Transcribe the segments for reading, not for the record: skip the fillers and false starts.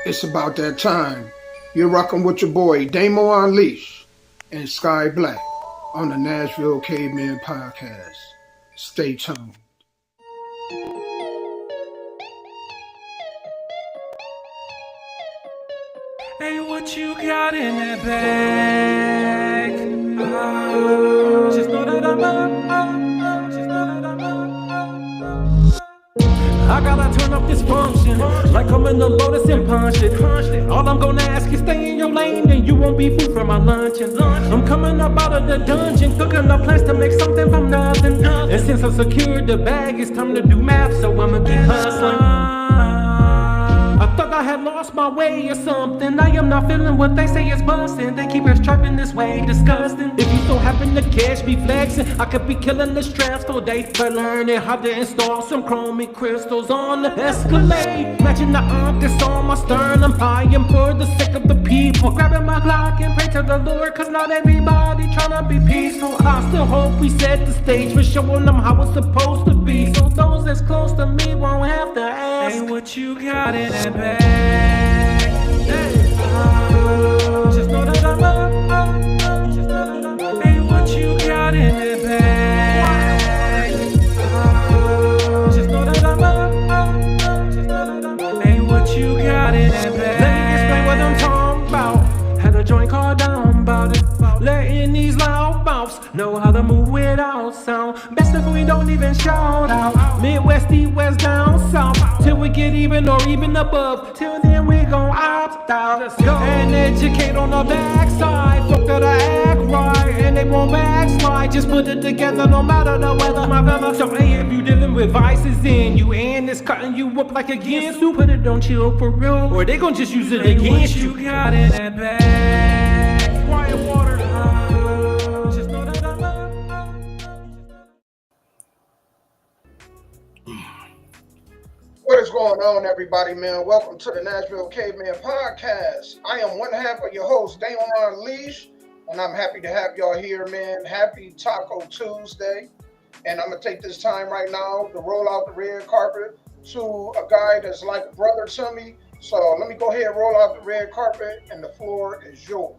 It's about that time. You're rocking with your boy Damo Unleash and Sky Black on the Nashville Caveman podcast. Stay tuned. Hey, what you got in that bag? Just know that I'm up. Just know that I'm up. I gotta turn up this function like I'm in the Lotus and punch it. All I'm gonna ask is stay in your lane and you won't be food for my luncheon. I'm coming up out of the dungeon, cooking up plans to make something from nothing. And since I secured the bag, it's time to do math, so I'ma keep hustling. I thought I had lost my way or something. I am not feeling what they say is busting. They keep us trapping this way, disgusting. If you so happen to catch me flexing, I could be killing the stress for days, but learning how to install some chromic crystals on the Escalade. Matching the arc that's on my sternum. I am for the sake of the people. Grabbing my Glock and pray to the Lord, cause not everybody tryna be peaceful. I still hope we set the stage for showing them how it's supposed to be, so those that's close to me won't have to ask, hey, what you got in that bag? Just know that I'm up. Just know that I'm up. Hey, what you got in that bag? Just know that I'm up. Just know that I'm up. Hey, what you got in that bag? Let me explain what I'm talking about. Had a joint called down about it. Letting these loud mouths know how to move without sound. Best if we don't even shout out. Midwest, east, west, down south, till we get even or even above. Till then we gon' opt out and educate on the backside. Fuck that I act right and they won't backslide. Just put it together no matter the weather, my fella. So hey, if you dealing with vices in you and it's cutting you up like against you, put it on chill for real, or they gon' just use it against you. What you got in that bag? Quiet water. What is going on, everybody, man? Welcome to the Nashville Caveman podcast. I am one half of your host, Damo Unleash, and I'm happy to have y'all here, man. Happy Taco Tuesday. And I'm going to take this time right now to roll out the red carpet to a guy that's like a brother to me. So let me go ahead and roll out the red carpet, and the floor is yours.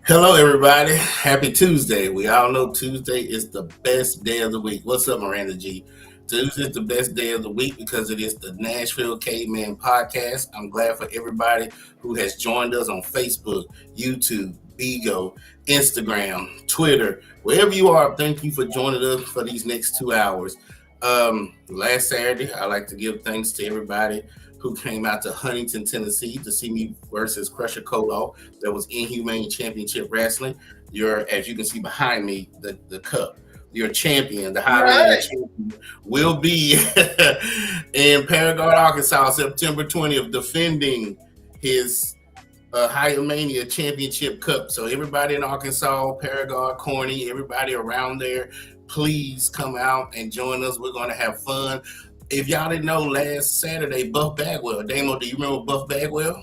Hello, everybody. Happy Tuesday. We all know Tuesday is the best day of the week. What's up, Miranda G? Tuesday is the best day of the week because it is the Nashville Caveman podcast. I'm glad for everybody who has joined us on Facebook, YouTube, Bigo, Instagram, Twitter, wherever you are. Thank you for joining us for these next 2 hours. Last Saturday, I'd like to give thanks to everybody who came out to Huntington, Tennessee to see me versus Crusher Colo. That was Inhumane Championship Wrestling. As you can see behind me, the cup. Your champion, the Highland champion, will be in Paragon, Arkansas, September 20th, defending his Hyomania Championship Cup. So everybody in Arkansas, Paragon, Corny, everybody around there, please come out and join us. We're going to have fun. If y'all didn't know, last Saturday, Buff Bagwell, Damo, do you remember Buff Bagwell?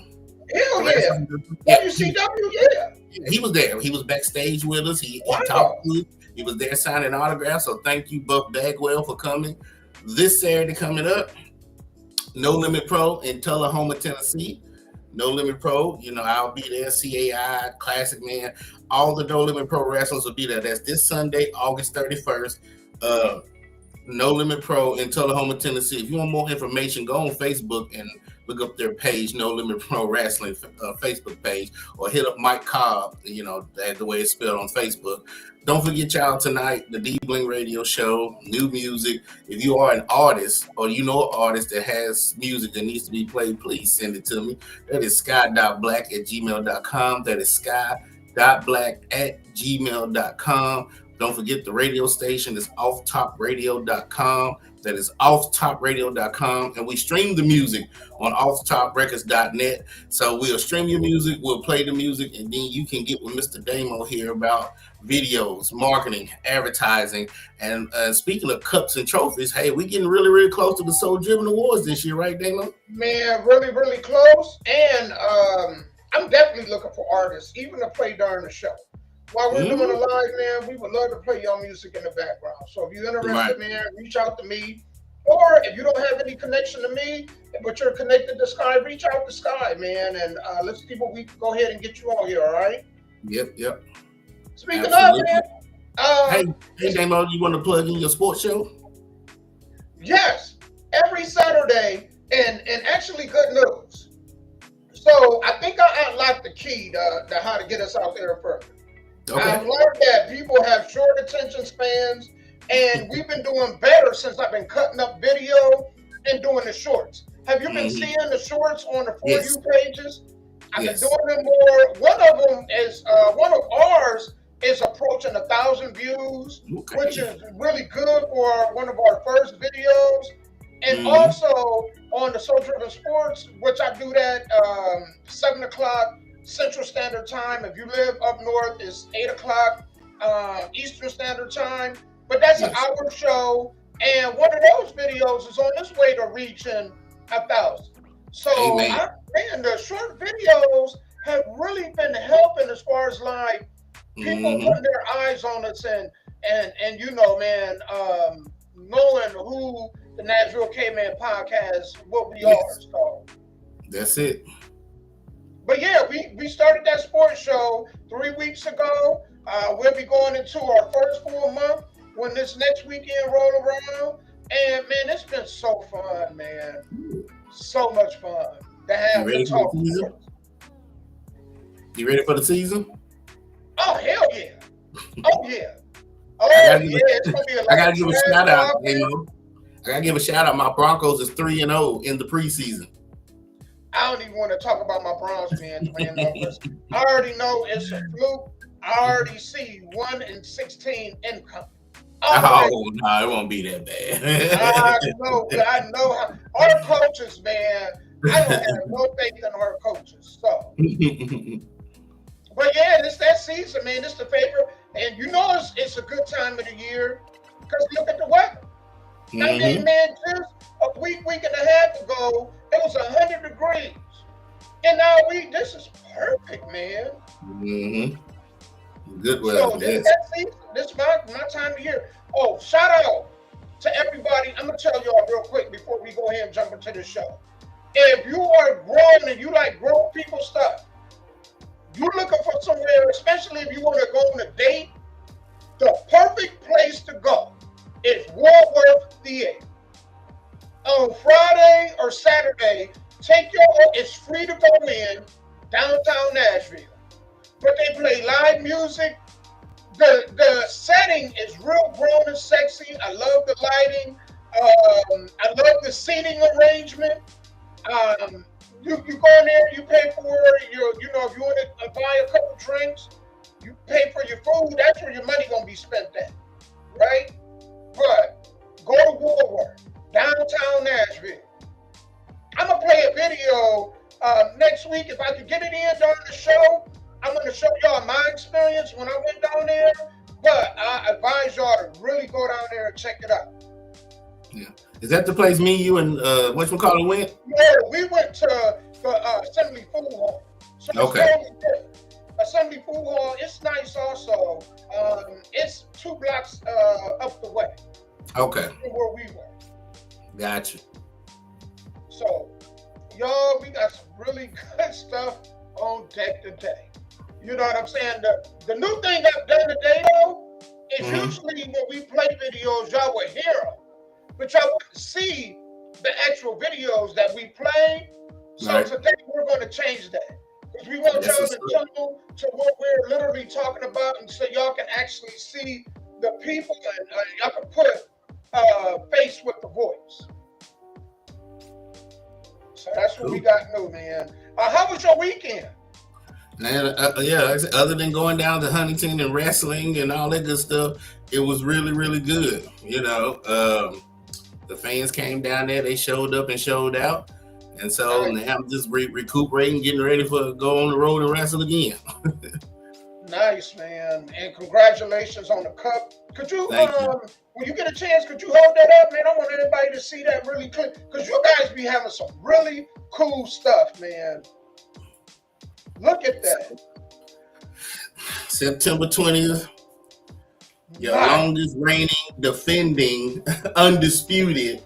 Hell yeah. WCW, yeah. He was there. He was backstage with us. He talked to us. He was there signing autographs, so thank you, Buff Bagwell, for coming. This Saturday coming up, No Limit Pro in Tullahoma, Tennessee. No Limit Pro, I'll be there. CAI, Classic Man, all the No Limit Pro wrestlers will be there. That's this Sunday, August 31st. No Limit Pro in Tullahoma, Tennessee. If you want more information, go on Facebook and look up their page, No Limit Pro Wrestling Facebook page, or hit up Mike Cobb, that's the way it's spelled on Facebook. Don't forget, y'all, tonight, the D-Bling Radio Show, new music. If you are an artist or you know an artist that has music that needs to be played, please send it to me. That is sky.black@gmail.com. That is sky.black@gmail.com. Don't forget the radio station is offtopradio.com. That is offtopradio.com. And we stream the music on offtoprecords.net. So we'll stream your music, we'll play the music, and then you can get with Mr. Damo here about videos, marketing, advertising. And speaking of cups and trophies, hey, we're getting really, really close to the Soul Driven Awards this year, right, Damo? Man, really, really close. And I'm definitely looking for artists, even to play during the show. While we're doing a live, man, we would love to play your music in the background. So if you're interested, man, reach out to me. Or if you don't have any connection to me, but you're connected to Sky, reach out to Sky, man, and let's see what we can go ahead and get you on here. All right. Yep. Speaking Absolutely. of, man, Hey, Damo, you want to plug in your sports show? yes, every Saturday, and actually good news. So I think I unlocked the key to how to get us out there first. I've Okay. learned that people have short attention spans, and we've been doing better since I've been cutting up video and doing the shorts. Have you been seeing the shorts on the For Yes. You pages? I've been Yes. doing them more. One of ours is approaching 1,000 views, Okay. which is really good for one of our first videos. And also on the Soul Driven Sports, which I do that 7 o'clock Central Standard Time. If you live up north, it's 8 o'clock Eastern Standard Time. But that's an hour show. And one of those videos is on its way to reaching 1,000. So, the short videos have really been helping as far as like people putting their eyes on us and you know, man, knowing who the Nashville Caveman podcast, what we are. So that's it. But yeah, we started that sports show 3 weeks ago. We'll be going into our first full month when this next weekend roll around. And man, it's been so fun, man. So much fun to have the talk. You ready for the season? Oh hell yeah! Oh yeah! Oh yeah! It's gonna be I gotta give a shout out, Damo. I gotta give a shout out. My Broncos is 3-0 in the preseason. I don't even want to talk about my Browns, man. I already know it's a fluke. I already see 1-16 income. Oh no, it won't be that bad. I know how our coaches, man. I don't have no faith in our coaches. So, but yeah, it's that season, man. It's the favorite, and you know it's a good time of the year because look at the weather. I mean, man, just a week and a half ago, it was 100 degrees, and now this is perfect, man. Good weather. So this is my time of year. Oh, shout out to everybody. I'm gonna tell y'all real quick before we go ahead and jump into the show. If you are grown and you like grown people stuff, you're looking for somewhere, especially if you want to go on a date, the perfect place to go is Woolworth Theater. On Friday or Saturday, it's free to go in downtown Nashville. But they play live music. The setting is real grown and sexy. I love the lighting. I love the seating arrangement. You go in there, you pay for if you want to buy a couple drinks, you pay for your food. That's where your money gonna be spent at, right? But go to Woolworth, downtown Nashville. I'm gonna play a video next week if I can get it in during the show. I'm going to show y'all my experience when I went down there, but I advise y'all to really go down there and check it out. Yeah. Is that the place me, you, and whatchamacallit went? Yeah, we went to the Assembly Food Hall. So Assembly Food Hall, it's nice also. It's 2 blocks up the way. Okay. From where we were. Gotcha. So, y'all, we got some really good stuff on deck today. You know what I'm saying? The new thing I've done today, though, is usually when we play videos, y'all would hear them, but y'all wouldn't see the actual videos that we play. So today we're going to change that. Because we want y'all to tune to what we're literally talking about, and so y'all can actually see the people and y'all can put face with the voice. So that's what we got new, man. How was your weekend? Man, other than going down to Huntington and wrestling and all that good stuff, it was really, really good. You know, the fans came down there, they showed up and showed out. And so now I'm just recuperating, getting ready for go on the road and wrestle again. Nice, man. And congratulations on the cup. Could you, when you get a chance, could you hold that up, man? I want everybody to see that really clear. Because you guys be having some really cool stuff, man. Look at that. September 20th. Your longest reigning, defending, undisputed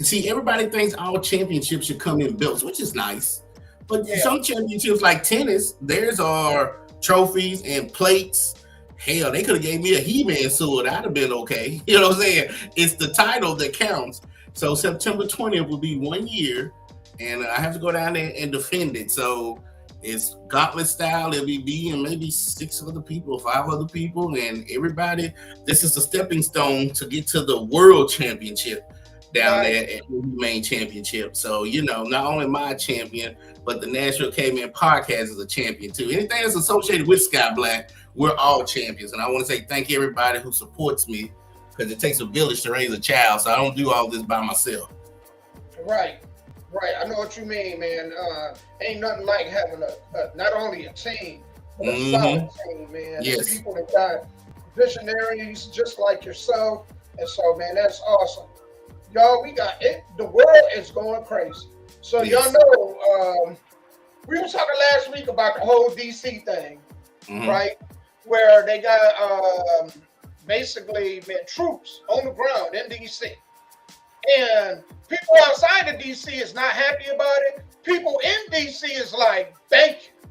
See, everybody thinks all championships should come in belts, which is nice. But Yeah, some championships, like tennis, theirs are trophies and plates. Hell, they could have gave me a He-Man sword. I'd have been okay. You know what I'm saying? It's the title that counts. So September 20th will be 1 year, and I have to go down there and defend it. So it's gauntlet style. It'll be me and maybe 6 other people, 5 other people, and everybody. This is a stepping stone to get to the world championship down right, there at the main championship. So, not only my champion, but the Nashville Caveman podcast is a champion too. Anything that's associated with Sky Black, we're all champions. And I want to say thank you everybody who supports me, because it takes a village to raise a child. So I don't do all this by myself. right, right. I know what you mean, man. Ain't nothing like having not only a team, but a solid team, man. And Yes. people that got visionaries just like yourself. And so, man, that's awesome. Y'all, we got it. The world is going crazy. So y'all Yes. know, we were talking last week about the whole DC thing, Mhm. right? Where they got basically troops on the ground in DC. And people outside of DC is not happy about it. People in DC is like, thank you.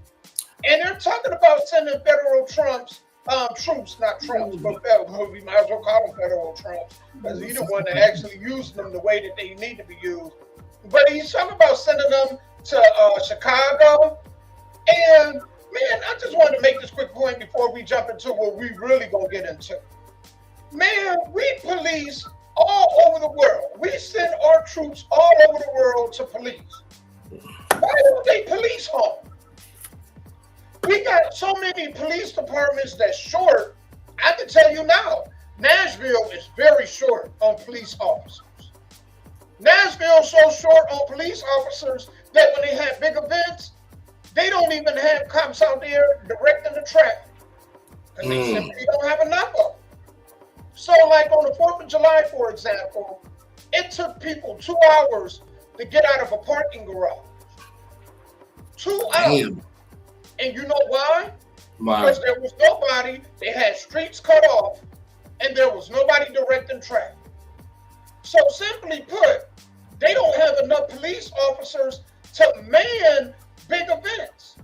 And they're talking about sending federal troops, not trumps, but we might as well call them federal trumps, because he's the one that actually used them the way that they need to be used. But he's talking about sending them to Chicago. And man, I just wanted to make this quick point before we jump into what we really gonna get into. Man, we police all over the world. We send our troops all over the world to police. Why don't they police home? We got so many police departments that's short. I can tell you now, Nashville is very short on police officers. Nashville's so short on police officers that when they have big events, they don't even have cops out there directing the traffic, because they simply don't have enough of them. So, like on the 4th of July, for example, it took people 2 hours to get out of a parking garage. 2 hours. Damn. And you know why? My, Because there was nobody, they had streets cut off, and there was nobody directing traffic. So simply put, they don't have enough police officers to man big events.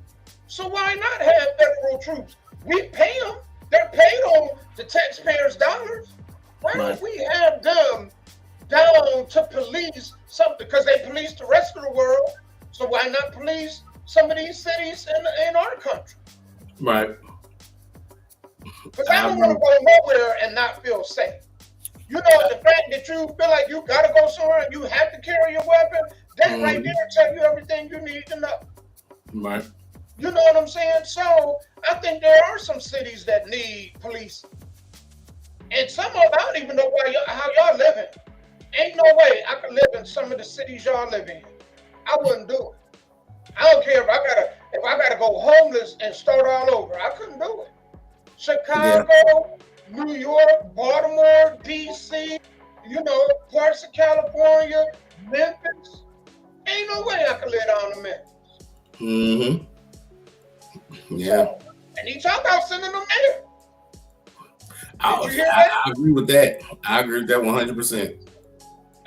So why not have federal troops? We pay them. They're paid on the taxpayers' dollars. Why don't we have them down to police something? Because they police the rest of the world. So why not police some of these cities in our country? right. Because I don't want to go nowhere and not feel safe. You know, the fact that you feel like you got to go somewhere and you have to carry your weapon, that right there tell you everything you need to know. Right. You know what I'm saying? So I think there are some cities that need police. And some of them, I don't even know how y'all living. Ain't no way I could live in some of the cities y'all live in. I wouldn't do it. I don't care if I gotta go homeless and start all over. I couldn't do it. Chicago, New York, Baltimore, DC, parts of California, Memphis. Ain't no way I could live down in Memphis. Yeah. So, and he talked about sending them there. I agree with that. I agree with that 100%.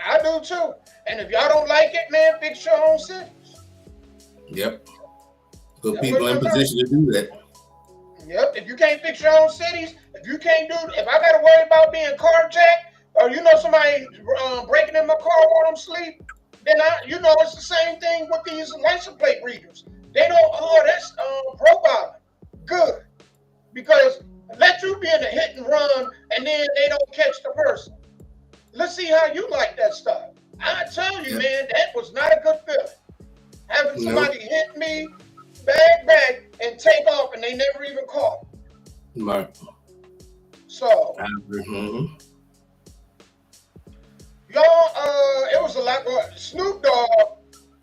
I do too. And if y'all don't like it, man, fix your own cities. Yep. Put people in position to do that. Yep. If you can't fix your own cities, if I got to worry about being carjacked, or somebody breaking in my car while I'm asleep, then it's the same thing with these license plate readers. They don't. That's profiling. Good, because let you be in a hit and run, and then they don't catch the person. Let's see how you like that stuff. I tell you, man, that was not a good feeling. Having somebody hit me, back, and take off, and they never even caught. Right. So, y'all, it was a lot going. Snoop Dogg,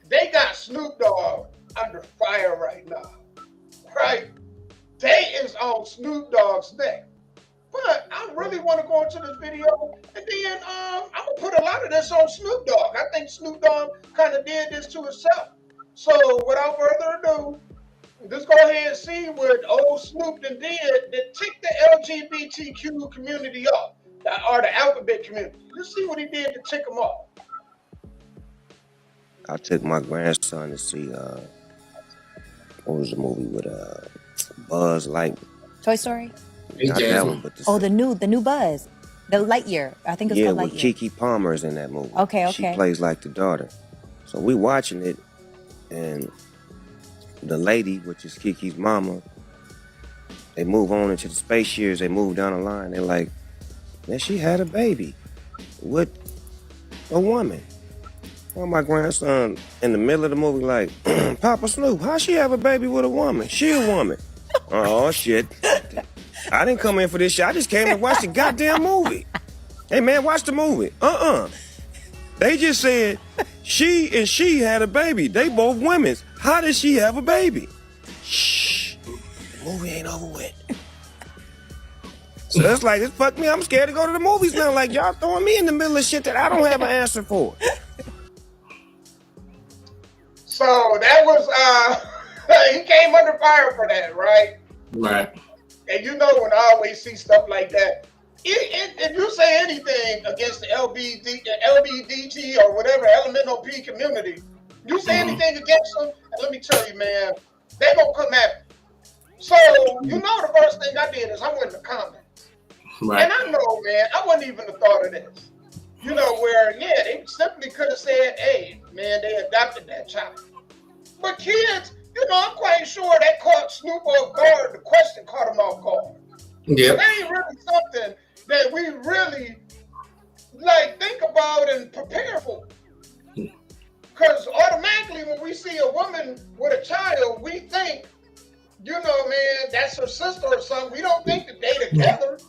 they got Snoop Dogg under fire right now, right? They is on Snoop Dogg's neck. But I really want to go into this video, and then I'm gonna put a lot of this on Snoop Dogg. I think Snoop Dogg kind of did this to himself. So without further ado, let's go ahead and see what old Snoop did that ticked the LGBTQ community off, or the alphabet community. Let's see what he did to tick them off. I took my grandson to see what was the movie with Buzz Lightyear? Toy Story? Hey, Not that Jasmine. one, but the new Buzz. The Lightyear. I think it's yeah, called with Lightyear. Kiki Palmer's in that movie. Okay. She plays like the daughter. So we watching it, and the lady, which is Kiki's mama, they move on into the space years. They move down the line. They're like, man, she had a baby with a woman. Well, my grandson in the middle of the movie like, Papa Snoop, how she have a baby with a woman? She a woman. Oh, shit. I didn't come in for this shit. I just came to watch the goddamn movie. Hey, man, watch the movie. They just said she and she had a baby. They both women. How did she have a baby? Shh. The movie ain't over with. So that's like, it fucked me. I'm scared to go to the movies now. Like, y'all throwing me in the middle of shit that I don't have an answer for. So that was he came under fire for that, right? Right. And you know when I always see stuff like that, if you say anything against the LBDT or whatever elemental P community, you say anything against them, and let me tell you, man, they gonna come at me. So you know the first thing I did is I went in the comments, Right. and I know, man, I wouldn't even have thought of this. You know where, yeah, they simply could have said, "Hey, man, they adopted that child," but kids. You know, I'm quite sure that caught Snoop off guard. The question caught him off guard. Yeah. That ain't really something that we really think about and prepare for. Because automatically when we see a woman with a child, we think, you know, man, that's her sister or something. We don't think that they together.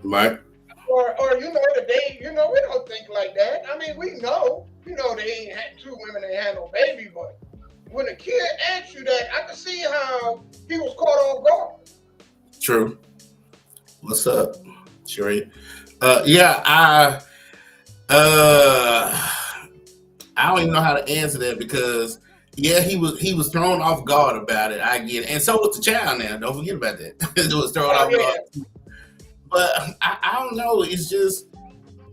Right. Or you know, that they, you know, we don't think like that. I mean, we know, you know, they ain't had two women, they had no baby, but when a kid asks you that, I can see how he was caught off guard. True. What's up, Sheree? I don't even know how to answer that because he was thrown off guard about it. I get it, and so was the child. Now, don't forget about that. It was thrown off guard. But I don't know. It's just.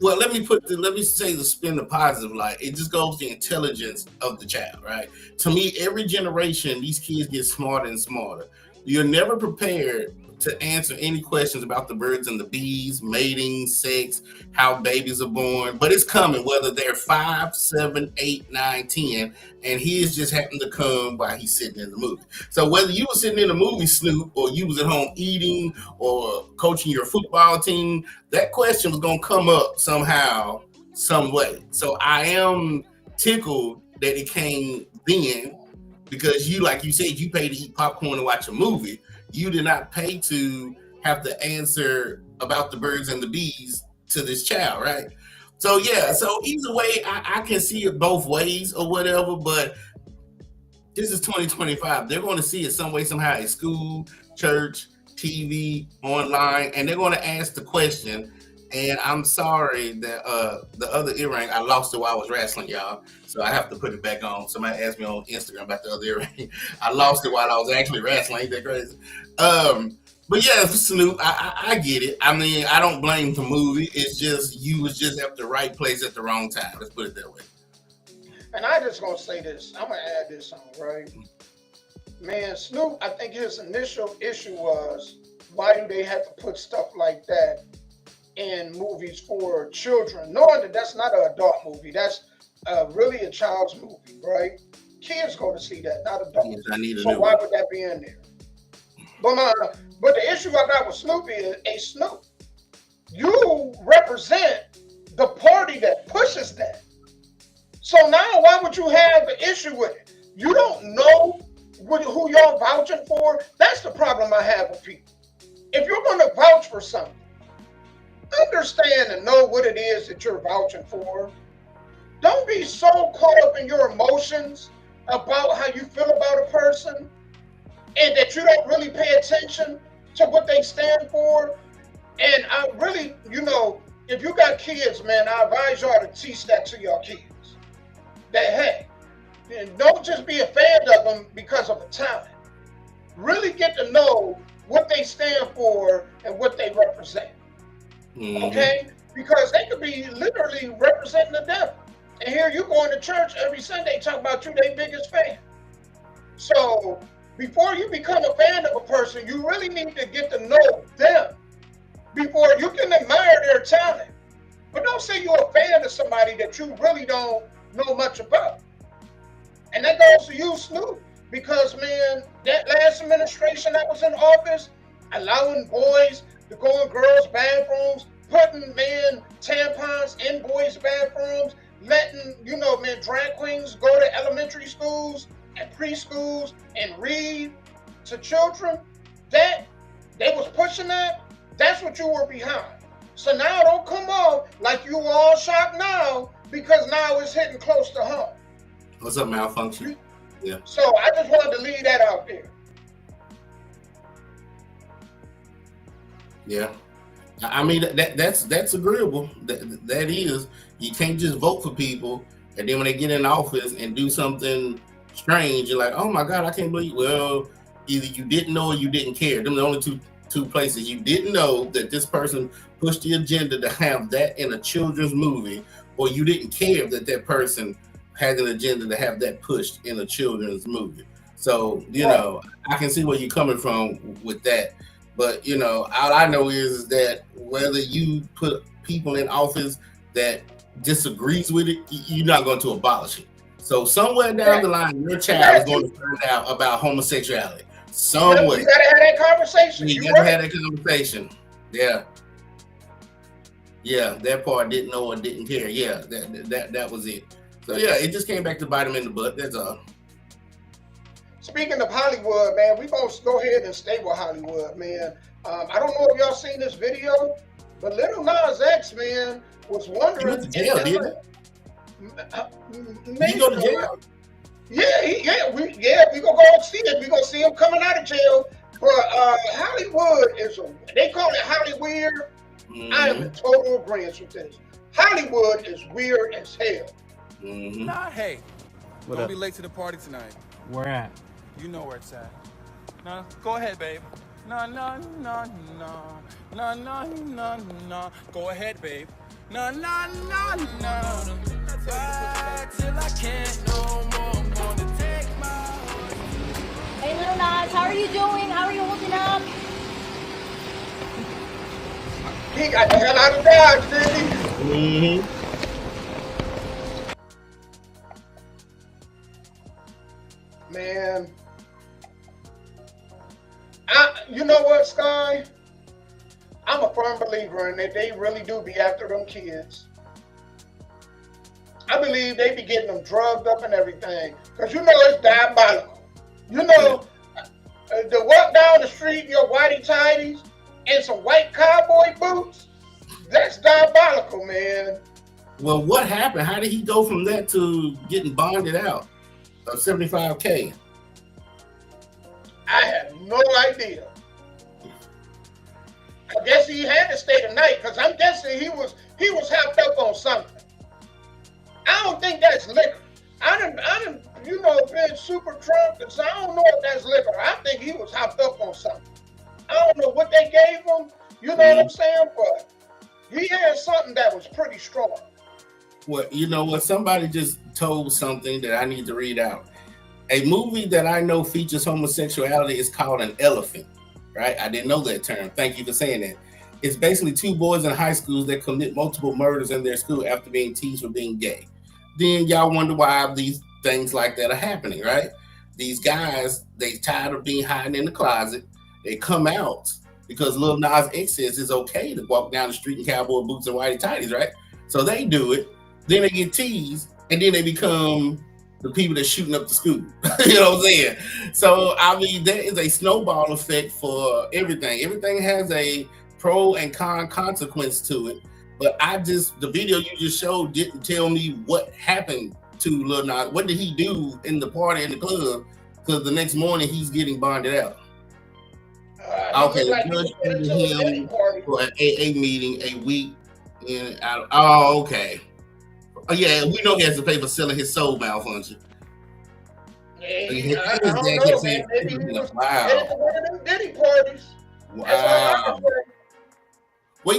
Well, let me say the spin the positive light. It just goes to the intelligence of the child, right? To me, every generation, these kids get smarter and smarter. You're never prepared to answer any questions about the birds and the bees, mating, sex, how babies are born, but it's coming, whether they're 5, 7, 8, 9, 10, and he is just happened to come while he's sitting in the movie. So whether you were sitting in the movie, Snoop, or you was at home eating or coaching your football team, that question was going to come up somehow, some way. So I am tickled that it came then because you, like you said, you paid to eat popcorn and watch a movie. You did not pay to have to answer about the birds and the bees to this child, right? So yeah, so either way, I can see it both ways or whatever, but this is 2025. They're going to see it some way, somehow at school, church, TV, online, and they're going to ask the question. And I'm sorry that the other earring, I lost it while I was wrestling, y'all. So I have to put it back on. Somebody asked me on Instagram about the other earring. I lost it while I was actually wrestling. Ain't that crazy? But yeah, Snoop, I get it. I mean, I don't blame the movie. It's just you was just at the right place at the wrong time. Let's put it that way. And I just gonna say this. I'm gonna add this on, right? Man, Snoop, I think his initial issue was why do they have to put stuff like that in movies for children, knowing that that's not an adult movie. That's really a child's movie, right? Kids go to see that, not adults. Yes, so why would that be in there? But the issue I got with Snoop is, hey, Snoop, you represent the party that pushes that. So now why would you have an issue with it? You don't know who y'all vouching for. That's the problem I have with people. If you're going to vouch for something, understand and know what it is that you're vouching for. Don't be so caught up in your emotions about how you feel about a person and that you don't really pay attention to what they stand for. And I really, you know, if you got kids, man, I advise y'all to teach that to your kids. That, hey, don't just be a fan of them because of the talent. Really get to know what they stand for and what they represent. Mm-hmm. Okay? Because they could be literally representing the devil. And here you going to church every Sunday talking about you their biggest fan. So before you become a fan of a person, you really need to get to know them before you can admire their talent. But don't say you're a fan of somebody that you really don't know much about. And that goes to you, Snoop, because man, that last administration that was in office, allowing boys to go in girls' bathrooms, putting man tampons in boys' bathrooms, letting drag queens go to elementary schools and preschools and read to children. That they was pushing that. That's what you were behind. So now don't come off like you all shocked now because now it's hitting close to home. What's up, malfunction? Yeah. So I just wanted to leave that out there. Yeah. I mean that's agreeable. That is, you can't just vote for people and then when they get in office and do something strange, you're like, oh my God, I can't believe. Well, either you didn't know or you didn't care. Them are the only two places. You didn't know that this person pushed the agenda to have that in a children's movie, or you didn't care that person had an agenda to have that pushed in a children's movie. So I can see where you're coming from with that. But all I know is that whether you put people in office that disagrees with it, you're not going to abolish it. So somewhere down the line, your child is going to find out about homosexuality. Somewhere. You gotta have that conversation. You gotta have that conversation. Yeah. Yeah, that part didn't know or didn't care. Yeah, that was it. So yeah, it just came back to bite him in the butt. That's all. Speaking of Hollywood, man, we gonna go ahead and stay with Hollywood, man. I don't know if y'all seen this video, but Lil Nas X, man, was wondering. He went to jail, didn't he? He go to jail. We gonna go see it. We gonna see him coming out of jail. But Hollywood they call it Hollyweird. Mm-hmm. I am in total agreement with this. Hollywood is weird as hell. Mm-hmm. Nah, hey, don't be late to the party tonight. Where at? You know where it's at. Nah, go ahead, babe. Nah. Go ahead, babe. Nah. Ride till I can't no more. I'm gonna take my horse. Hey, Lil Nas, how are you doing? How are you holding up? He got the hell out of Dodge, didn't he? Mm-hmm. Man, you know what, Sky? I'm a firm believer in that they really do be after them kids. I believe they be getting them drugged up and everything. Because it's diabolical. To walk down the street in your whitey tighties and some white cowboy boots, that's diabolical, man. Well, what happened? How did he go from that to getting bonded out of $75K? I have no idea. I guess he had to stay the night because I'm guessing he was hopped up on something. I don't think that's liquor. I done been super drunk, so I don't know if that's liquor. I think he was hopped up on something. I don't know what they gave him, what I'm saying, but he had something that was pretty strong. Well, you know what? Somebody just told something that I need to read out. A movie that I know features homosexuality is called An Elephant, right? I didn't know that term. Thank you for saying that. It's basically two boys in high schools that commit multiple murders in their school after being teased for being gay. Then y'all wonder why these things like that are happening, right? These guys, they tired of being hiding in the closet. They come out because Lil Nas X says it's okay to walk down the street in cowboy boots and whitey tighties, right? So they do it. Then they get teased, and then they become the people that's shooting up the school. You know what I'm saying? So, I mean, there is a snowball effect for everything. Everything has a pro and con consequence to it. But the video you just showed didn't tell me what happened to Lil Nas. What did he do in the party in the club? Because the next morning he's getting bonded out. Okay, the judge ordered him for an AA meeting a week. Okay. Oh yeah, we know he has to pay for selling his soul, malfunction. I don't know, man. Maybe he was headed to one of them Diddy parties. Wow. Well,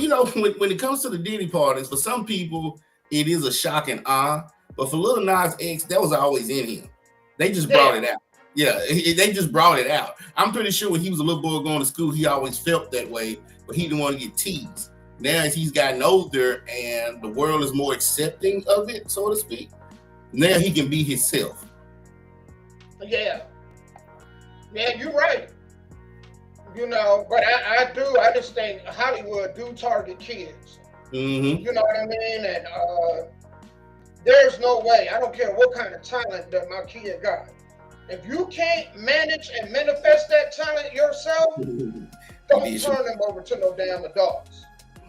when it comes to the Diddy parties, for some people, it is a shock and awe. But for Lil Nas X, that was always in him. They just brought it out. Yeah, they just brought it out. I'm pretty sure when he was a little boy going to school, he always felt that way, but he didn't want to get teased. Now, as he's gotten older and the world is more accepting of it, so to speak, now he can be himself. Yeah, you're right. You know, but I just think Hollywood do target kids. Mm-hmm. You know what I mean? And there's no way, I don't care what kind of talent that my kid got. If you can't manage and manifest that talent yourself, don't turn them over to no damn adults.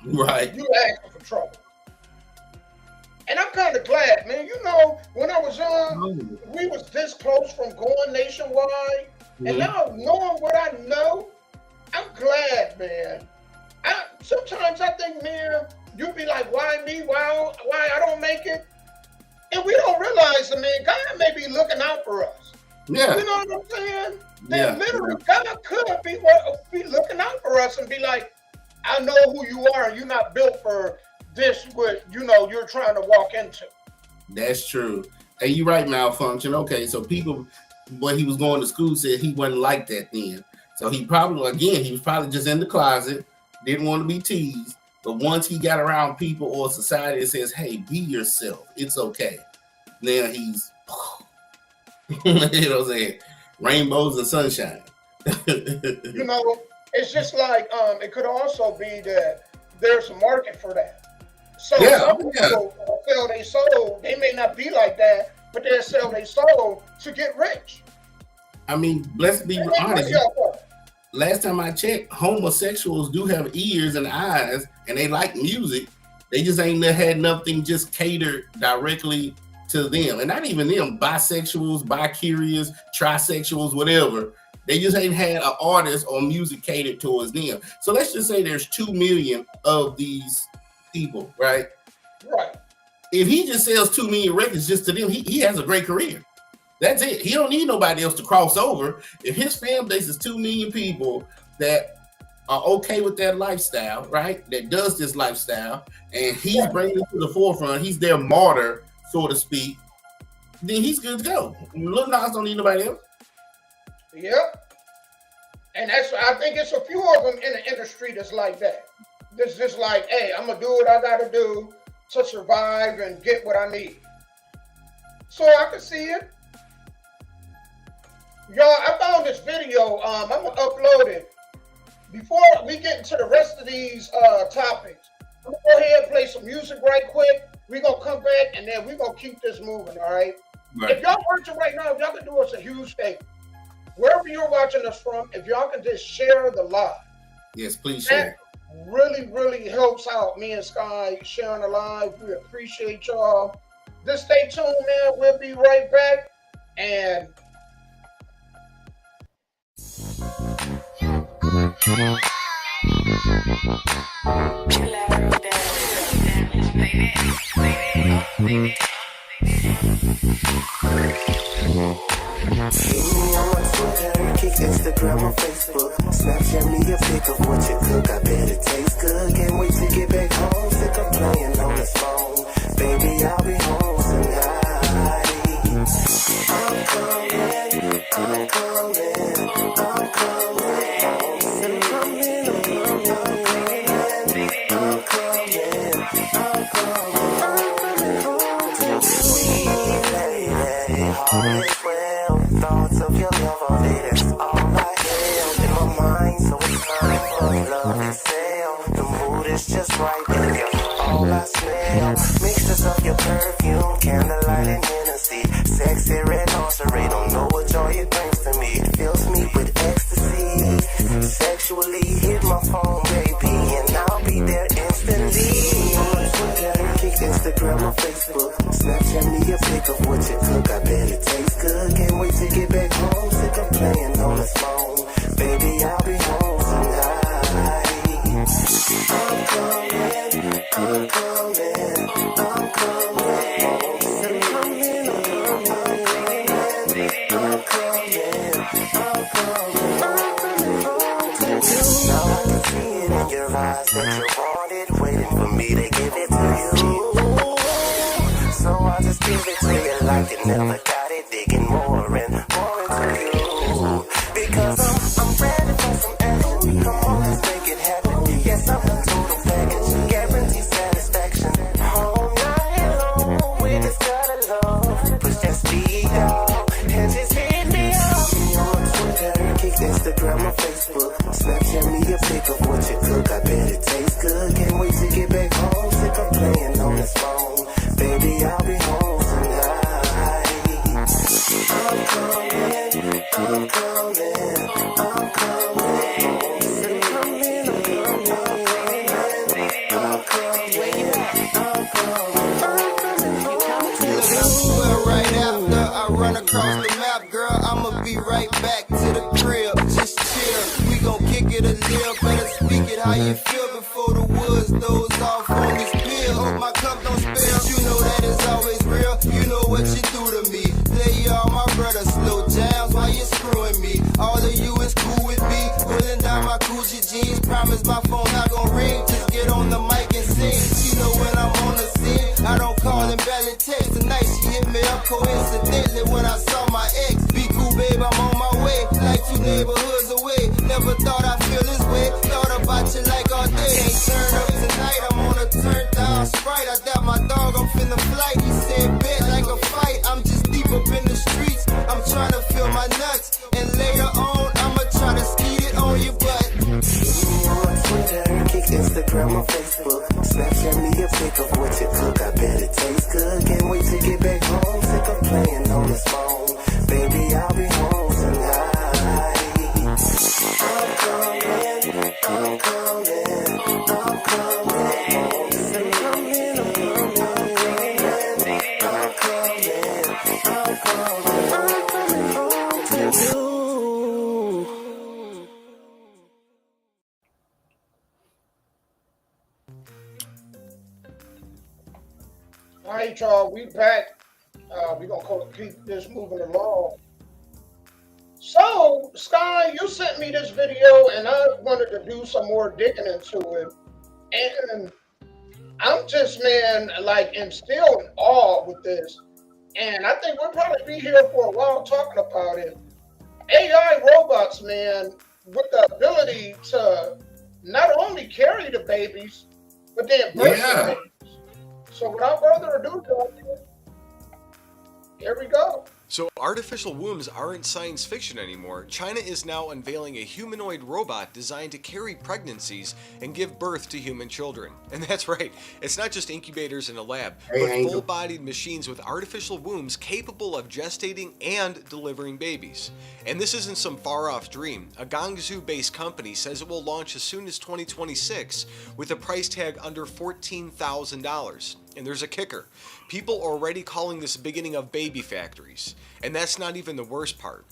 Right. You asking for trouble. And I'm kind of glad, man. You know, when I was young, we was this close from going nationwide. And now knowing what I know, I'm glad, man. Sometimes I think, man, you be like, why me? Why I don't make it? And we don't realize that, man, God may be looking out for us. Yeah. You know what I'm saying? Yeah. Literally, God could be looking out for us and be like, I know who you are, and you're not built for this, what you're trying to walk into. That's true. Hey, you're right, malfunction. Okay, so people, when he was going to school, said he wasn't like that then. So he was probably just in the closet, didn't want to be teased. But once he got around people or society that says, hey, be yourself, it's okay. Now he's, you know what I'm saying, rainbows and sunshine. You know, it's just like, it could also be that there's a market for that. So some people sell their soul. They may not be like that, but they'll sell their soul to get rich. I mean, let's be honest. Last time I checked, homosexuals do have ears and eyes, and they like music. They just ain't had nothing just catered directly to them. And not even them, bisexuals, bi-curious, trisexuals, whatever. They just ain't had an artist or music catered towards them. So let's just say there's 2 million of these people, right? Right. If he just sells 2 million records just to them, he has a great career. That's it. He don't need nobody else to cross over. If his fan base is 2 million people that are okay with that lifestyle, right? That does this lifestyle, and he's bringing it to the forefront. He's their martyr, so to speak. Then he's good to go. Lil Nas don't need nobody else. Yep. And I think it's a few of them in the industry that's like that. That's just like, hey, I'm gonna do what I gotta do to survive and get what I need. So I can see it. Y'all, I found this video. I'm gonna upload it. Before we get into the rest of these topics, I'm gonna go ahead and play some music right quick. We're gonna come back and then we're gonna keep this moving, all right? If y'all watching right now, if y'all can do us a huge favor. Wherever you're watching us from, if y'all can just share the live. Yes, please share. That really, really helps out me and Sky sharing the live. We appreciate y'all. Just stay tuned, man. We'll be right back. And kick Instagram or Facebook. Snapchat me a pic of what you cook. I bet it tastes good. Can't wait to get back home. Sick of playing on this phone. Baby, I'll be home tonight. I'm coming. I'm coming. I'm coming. I'm coming. I'm coming. I'm coming home to you, lady. All is well. Thoughts of your love all day. That's all I have in my mind. So it's time for love itself. The mood is just right, and you're all I smell. Mixtures of your perfume, candlelight and Hennessy. Sexy red lingerie, don't know what joy it brings to me. It fills me with ecstasy. Sexually hit my phone, baby, and I'll be there instantly. Kick Instagram or Facebook. Snapchat me a pic of what you cook. I bet it tastes good. Can't wait to get back home. Sick of playing on this phone. Baby, I'll be home tonight. I'm coming. I'm coming. I'm coming. I'm coming. I'm coming. I'm coming home to you. Now I can see it in your eyes that you want it, waiting for me to give it to you. So I just give it to you like you never got it, digging more and more into you. Because I'm ready for some action. Come on, let's make it happen. Yes, I'm a total package, guarantee satisfaction. All night long, we just gotta love. Push that speed up and just hit me up. Me on Twitter, kick Instagram or Facebook. Snapchat me a pic of what you cook. I bet it tastes good. Can't wait to get back home. Sick of playing on this phone. Baby, I'll be home tonight. I'm coming, I'm coming, I'm coming. Right after I run across the map, girl, I'ma be right back to the crib. Just chill, we gon' kick it a little. Better speak it how you feel before the woods doze off on this pill. Hope my cup don't spill. You know that it's always real. You know what you do to me. They all my brothers, slow jams while you screwing me. All of you is cool with me. Pulling down my Gucci jeans. Promise my phone not gon' ring. Just get on the mic and sing. She know when I'm on the scene. I don't call and barely text. Tonight she hit me up coincidentally when I saw my ex. Be cool, babe, I'm on my way. Like 2 neighborhoods away. Never thought I'd feel this way. Thought about you like all day. Ain't turn up tonight. I'm on a turn down Sprite. I doubt my dog, I'm finna flight. He said bet like a fight. I'm just deep up in the streets. I'm trying to feel my nuts. And later on, I'ma try to skeet it on your butt. On Twitter, kick Instagram or Facebook. Snapchat me a pic of what you cook. I bet it tastes good. Can't wait to get back home. Sick of playing on this phone. Baby, I'll be home tonight. I'm coming, I'm coming, I'm coming. I'm coming, I'm coming, I'm coming home to you. All right, y'all, we back. We're going to keep this moving along. So, Sky, you sent me this video, and I wanted to do some more digging into it. And I'm just, man, like, am still in awe with this. And I think we'll probably be here for a while talking about it. AI robots, man, with the ability to not only carry the babies, but then birth the babies. So without further ado, here we go. So artificial wombs aren't science fiction anymore. China is now unveiling a humanoid robot designed to carry pregnancies and give birth to human children. And that's right, it's not just incubators in a lab, but full-bodied machines with artificial wombs capable of gestating and delivering babies. And this isn't some far-off dream. A Guangzhou-based company says it will launch as soon as 2026 with a price tag under $14,000. And there's a kicker. People are already calling this the beginning of baby factories. And that's not even the worst part.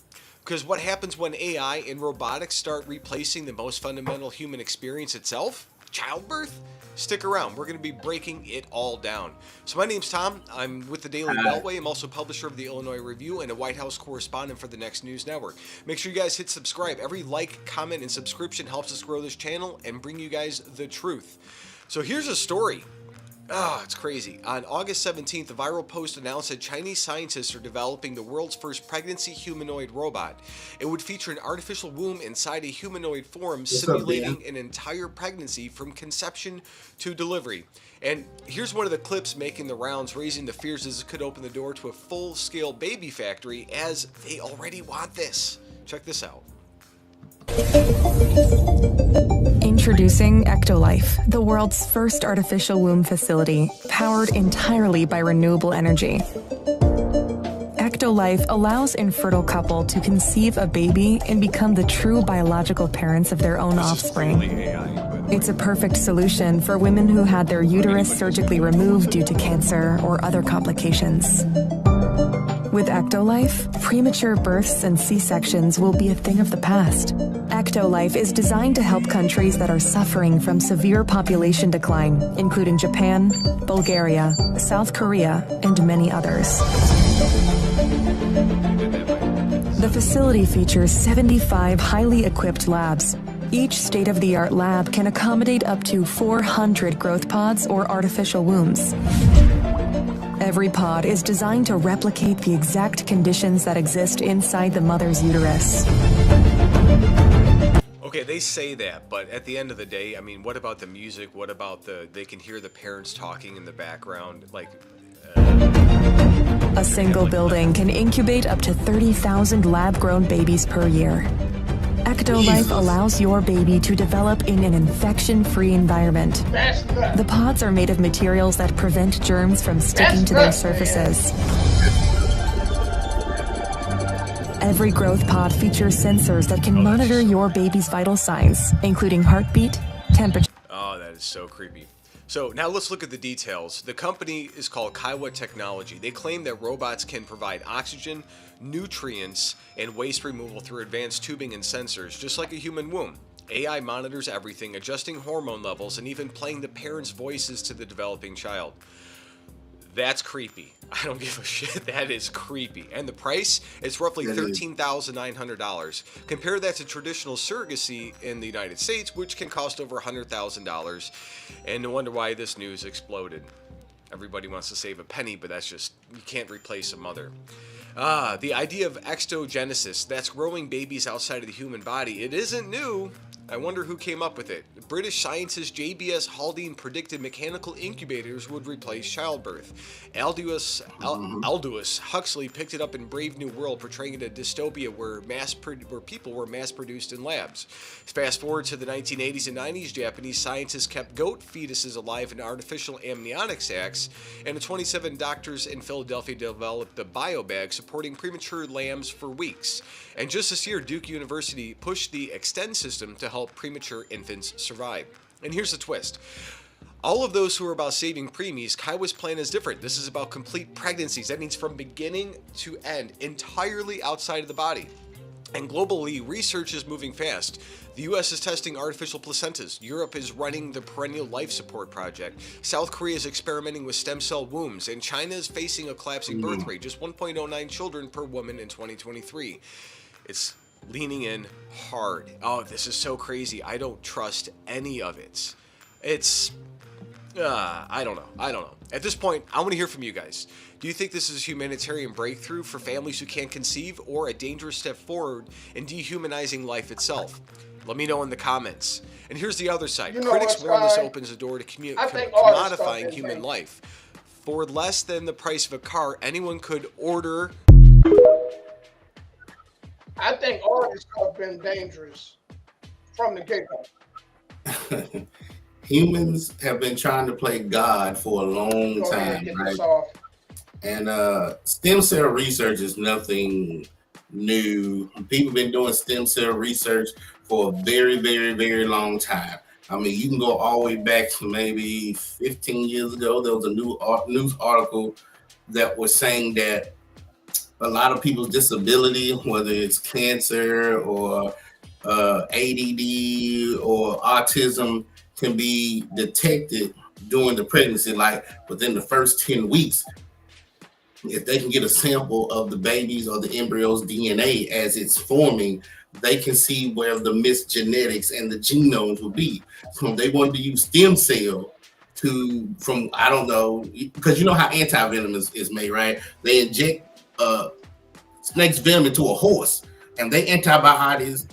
Because what happens when AI and robotics start replacing the most fundamental human experience itself? Childbirth? Stick around. We're going to be breaking it all down. So my name's Tom. I'm with the Daily Beltway. I'm also publisher of the Illinois Review and a White House correspondent for the Next News Network. Make sure you guys hit subscribe. Every like, comment, and subscription helps us grow this channel and bring you guys the truth. So here's a story. Oh, it's crazy. On August 17th, a viral post announced that Chinese scientists are developing the world's first pregnancy humanoid robot. It would feature an artificial womb inside a humanoid form, simulating an entire pregnancy from conception to delivery. And here's one of the clips making the rounds, raising the fears as it could open the door to a full-scale baby factory, as they already want this. Check this out. Introducing Ectolife, the world's first artificial womb facility, powered entirely by renewable energy. Ectolife allows infertile couple to conceive a baby and become the true biological parents of their own offspring. It's a perfect solution for women who had their uterus surgically removed due to cancer or other complications. With Ectolife, premature births and C-sections will be a thing of the past. Ectolife is designed to help countries that are suffering from severe population decline, including Japan, Bulgaria, South Korea, and many others. The facility features 75 highly equipped labs. Each state-of-the-art lab can accommodate up to 400 growth pods or artificial wombs. Every pod is designed to replicate the exact conditions that exist inside the mother's uterus. Okay, they say that, but at the end of the day, I mean, what about the music? What about they can hear the parents talking in the background? Like, a single building can incubate up to 30,000 lab-grown babies per year. Ectolife allows your baby to develop in an infection-free environment. The pods are made of materials that prevent germs from sticking to their surfaces. Every growth pod features sensors that can monitor your baby's vital signs, including heartbeat, temperature. Oh, that is so creepy. So now let's look at the details. The company is called Kaiwa Technology. They claim that robots can provide oxygen, nutrients, and waste removal through advanced tubing and sensors, just like a human womb. AI monitors everything, adjusting hormone levels, and even playing the parents' voices to the developing child. That's creepy. I don't give a shit. That is creepy. And the price is roughly $13,900. Compare that to traditional surrogacy in the United States, which can cost over $100,000. And no wonder why this news exploded. Everybody wants to save a penny, but that's just, you can't replace a mother. The idea of exogenesis, that's growing babies outside of the human body. It isn't new. I wonder who came up with it. British scientist JBS Haldane predicted mechanical incubators would replace childbirth. Aldous Huxley picked it up in Brave New World, portraying a dystopia where people were mass-produced in labs. Fast forward to the 1980s and 90s, Japanese scientists kept goat fetuses alive in artificial amniotic sacs, and the 27 doctors in Philadelphia developed the biobag, supporting premature lambs for weeks. And just this year, Duke University pushed the Extend system to help premature infants survive. And here's the twist. All of those who are about saving preemies, Kaiwa's plan is different. This is about complete pregnancies. That means from beginning to end, entirely outside of the body. And globally, research is moving fast. The US is testing artificial placentas. Europe is running the Perennial Life Support Project. South Korea is experimenting with stem cell wombs. And China is facing a collapsing birth rate, just 1.09 children per woman in 2023. It's leaning in hard. Oh, this is so crazy. I don't trust any of it. It's, I don't know. At this point, I want to hear from you guys. Do you think this is a humanitarian breakthrough for families who can't conceive, or a dangerous step forward in dehumanizing life itself? Let me know in the comments. And here's the other side. Critics warn this opens the door to commodifying human life. For less than the price of a car, anyone could order. I think all this stuff been dangerous from the get-go. Humans have been trying to play God for a long time, right? And stem cell research is nothing new. People have been doing stem cell research for a very, very, very long time. I mean, you can go all the way back to maybe 15 years ago. There was a news article that was saying that a lot of people's disability, whether it's cancer or ADD or autism, can be detected during the pregnancy, like within the first 10 weeks. If they can get a sample of the baby's or the embryo's DNA as it's forming, they can see where the missed genetics and the genomes will be. So they wanted to use stem cell I don't know, because you know how anti-venom is made, right? They inject snake's venom into a horse, and they antibiotics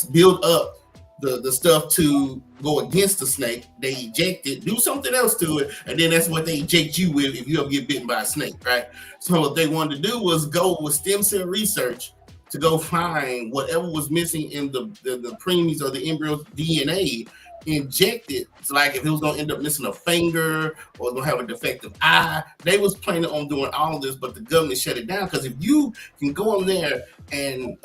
build up the stuff to go against the snake. They eject it, do something else to it, and then that's what they eject you with if you ever get bitten by a snake, right? So what they wanted to do was go with stem cell research to go find whatever was missing in the preemies or the embryo's DNA, inject it. It's like if it was going to end up missing a finger or going to have a defective eye. They was planning on doing all of this, but the government shut it down, because if you can go in there and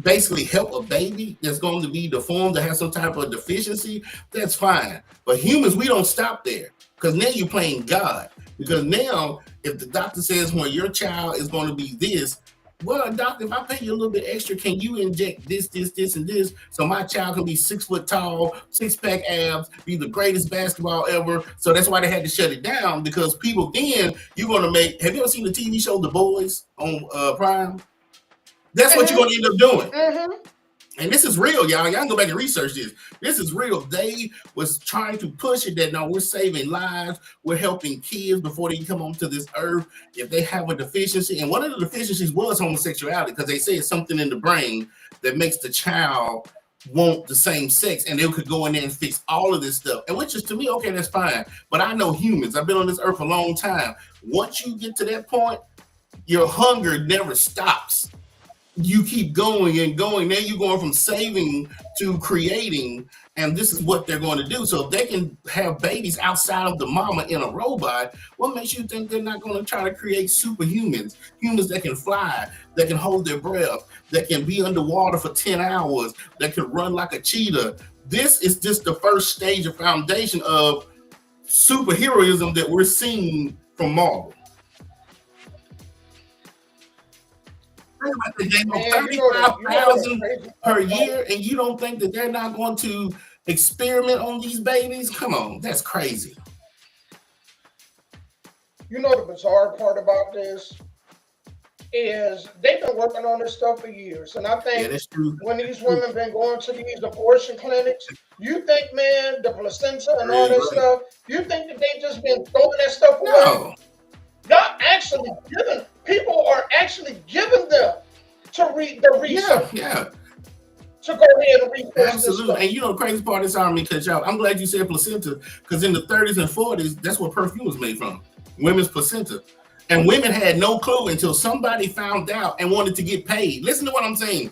basically help a baby that's going to be deformed, to have some type of deficiency, that's fine. But humans, we don't stop there, because now you're playing God. Because now if the doctor says, well, your child is going to be this, well, doctor, if I pay you a little bit extra, can you inject this, and this, so my child can be 6 foot tall, 6-pack abs, be the greatest basketball ever? So that's why they had to shut it down, because people then, you're going to make, have you ever seen the TV show The Boys on Prime? That's what you're going to end up doing. And this is real, y'all. Y'all can go back and research this. This is real. They was trying to push it that no, we're saving lives. We're helping kids before they come onto this earth. If they have a deficiency, and one of the deficiencies was homosexuality, because they say it's something in the brain that makes the child want the same sex, and they could go in there and fix all of this stuff. And which is, to me, okay, that's fine. But I know humans. I've been on this earth a long time. Once you get to that point, your hunger never stops. You keep going and going. Now you're going from saving to creating, and this is what they're going to do. So if they can have babies outside of the mama in a robot, what makes you think they're not going to try to create superhumans, humans that can fly, that can hold their breath, that can be underwater for 10 hours, that can run like a cheetah? This is just the first stage of foundation of superheroism that we're seeing from Marvel. They make 35,000 per year, and you don't think that they're not going to experiment on these babies? Come on, that's crazy. You know the bizarre part about this is they've been working on this stuff for years, and I think when these women been going to these abortion clinics, you think, man, the placenta and all that stuff, you think that they just been throwing that stuff away? No. Y'all actually giving, people are actually giving them to read the research. Yeah. To go ahead and research. Absolutely. And you know the crazy part is, sorry, me cut you out. I'm glad you said placenta, because in the 30s and 40s, that's what perfume was made from. Women's placenta. And women had no clue until somebody found out and wanted to get paid. Listen to what I'm saying.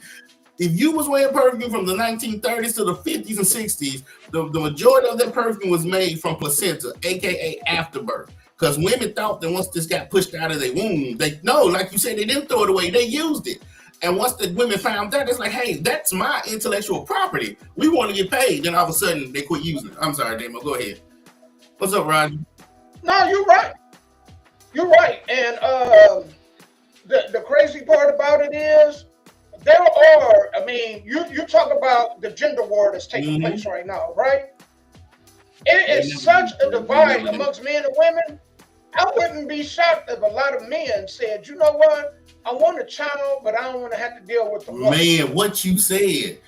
If you was wearing perfume from the 1930s to the 50s and 60s, the majority of that perfume was made from placenta, aka afterbirth. Because women thought that once this got pushed out of their womb, like you said, they didn't throw it away, they used it. And once the women found that, it's like, hey, that's my intellectual property. We want to get paid. Then all of a sudden, they quit using it. I'm sorry, Damo, go ahead. What's up, Roger? No, you're right. You're right. And the crazy part about it is, there are, I mean, you talk about the gender war that's taking place right now, right? It is such a divide amongst men and women. I wouldn't be shocked if a lot of men said, you know what? I want a child, but I don't want to have to deal with the woman. Man, what you said.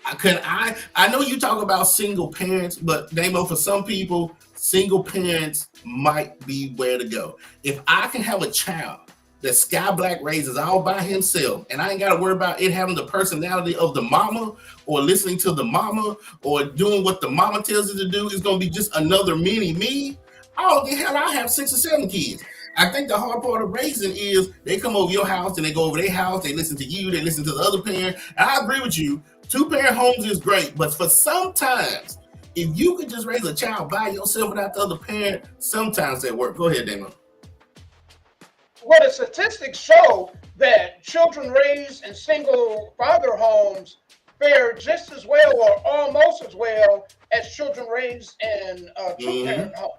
I know you talk about single parents, but Damo, for some people, single parents might be where to go. If I can have a child that Sky Black raises all by himself, and I ain't got to worry about it having the personality of the mama, or listening to the mama, or doing what the mama tells it to do, it's going to be just another mini me. Oh, the hell, I have 6 or 7 kids. I think the hard part of raising is they come over your house and they go over their house, they listen to you, they listen to the other parent. And I agree with you, 2-parent homes is great, but for sometimes, if you could just raise a child by yourself without the other parent, sometimes that works. Go ahead, Damo. Well, the statistics show that children raised in single father homes fare just as well, or almost as well, as children raised in 2-parent homes.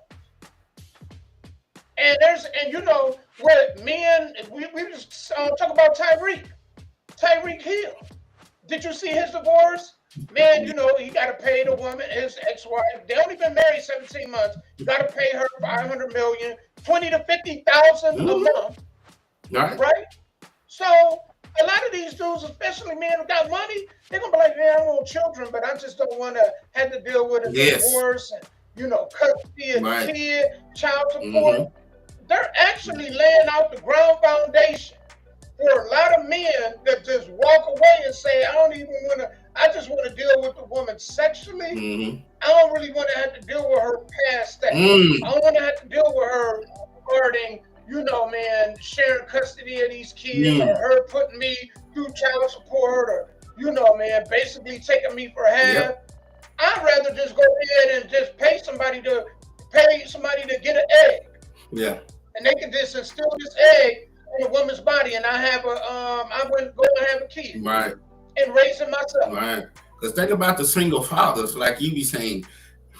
And you know, with men, we just talk about Tyreek Hill. Did you see his divorce? Man, you know, he got to pay the woman, his ex-wife. They only been married 17 months. You got to pay her $500 million, $20,000 to $50,000 a month. Right? So a lot of these dudes, especially men who got money, they're gonna be like, man, I want children, but I just don't want to have to deal with a divorce and, you know, custody of the kid, child support. They're actually laying out the ground foundation for a lot of men that just walk away and say, I just want to deal with the woman sexually. I don't really want to have to deal with her past that. I don't want to have to deal with her regarding, you know, man, sharing custody of these kids, or her putting me through child support, or, you know, man, basically taking me for half. I'd rather just go ahead and just pay somebody to get an egg. Yeah. And they can just instill this egg in a woman's body, and I wouldn't go and have a kid. Right. And raise it myself. Right. Because think about the single fathers, like you be saying.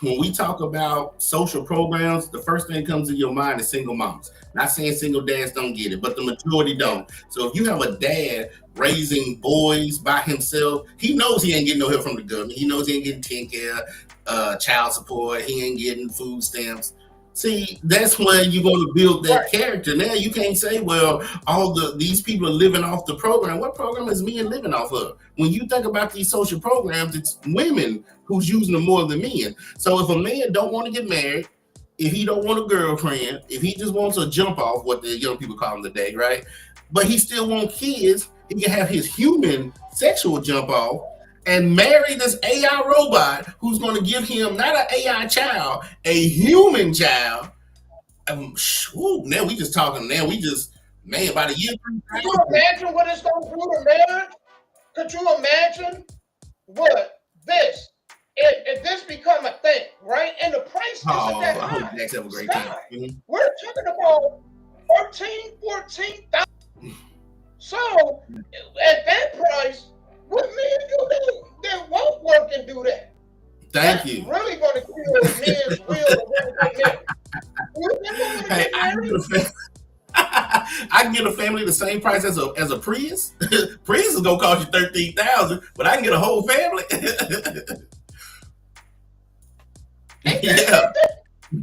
When we talk about social programs, the first thing that comes to your mind is single moms. Not saying single dads don't get it, but the majority don't. So if you have a dad raising boys by himself, he knows he ain't getting no help from the government. He knows he ain't getting 10 care, child support. He ain't getting food stamps. See, that's when you're going to build that Right. character. Now you can't say, well, these people are living off the program. What program is men living off of? When you think about these social programs, it's women who's using them more than men. So if a man don't want to get married, if he don't want a girlfriend, if he just wants a jump off, what the young people call them today, right? But he still wants kids, he can have his human sexual jump off and marry this AI robot who's going to give him not an AI child, a human child. Now we just talking. Now we just, man, about a year. Could you imagine what it's going to do to marriage? Could you imagine what this, if this become a thing, right? And the price isn't that I high. hope Dax have a great time. Mm-hmm. We're talking about 14,000. So at that price, what men do that won't work and do that? Thank That's you. really going to kill men's will to want to get married. Hey, I can get a family the same price as a Prius. Prius is gonna cost you $13,000, but I can get a whole family.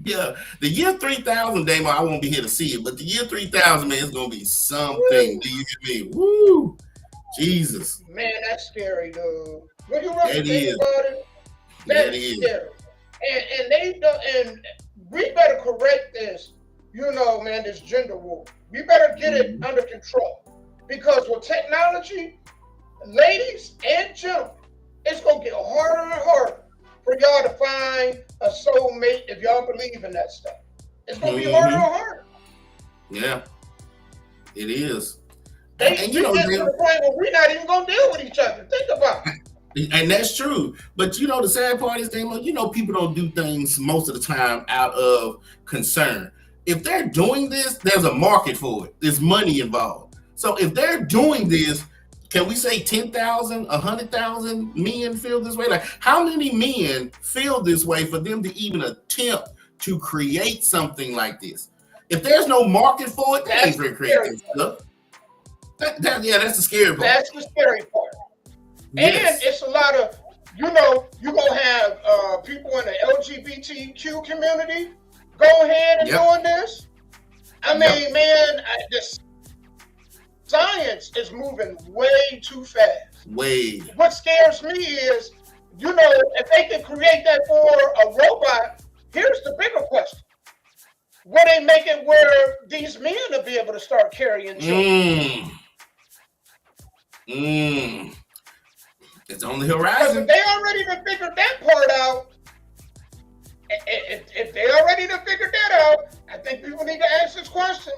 Yeah. The year 3000, Damon, I won't be here to see it, but the year 3000, man, it's gonna be something. Do you hear me? Woo! Jesus. Man, that's scary, dude. When you really That think is. about it, that is scary. And they don't, and we better correct this. You know, man, this gender war. We better get it under control, because with technology, ladies and gentlemen, it's gonna get harder and harder for y'all to find a soulmate if y'all believe in that stuff. It's gonna be harder and harder. Yeah, it is. And you know, get to the point where we're not even gonna deal with each other. Think about it. And that's true. But you know, the sad part is, Damon, you know, people don't do things most of the time out of concern. If they're doing this, there's a market for it. There's money involved. So if they're doing this, can we say 10,000, 100,000 men feel this way? Like, how many men feel this way for them to even attempt to create something like this? If there's no market for it, they ain't for creating stuff. Yeah, that's the scary part. That's the scary part. Yes. And it's a lot of, you know, you're going to have people in the LGBTQ community go ahead and doing this. I mean, man, this science is moving way too fast. Way. What scares me is, you know, if they can create that for a robot, here's the bigger question. Will they make it where these men will be able to start carrying children? It's on the horizon. If they already done figured that part out, if they already done figured that out, I think people need to ask this question.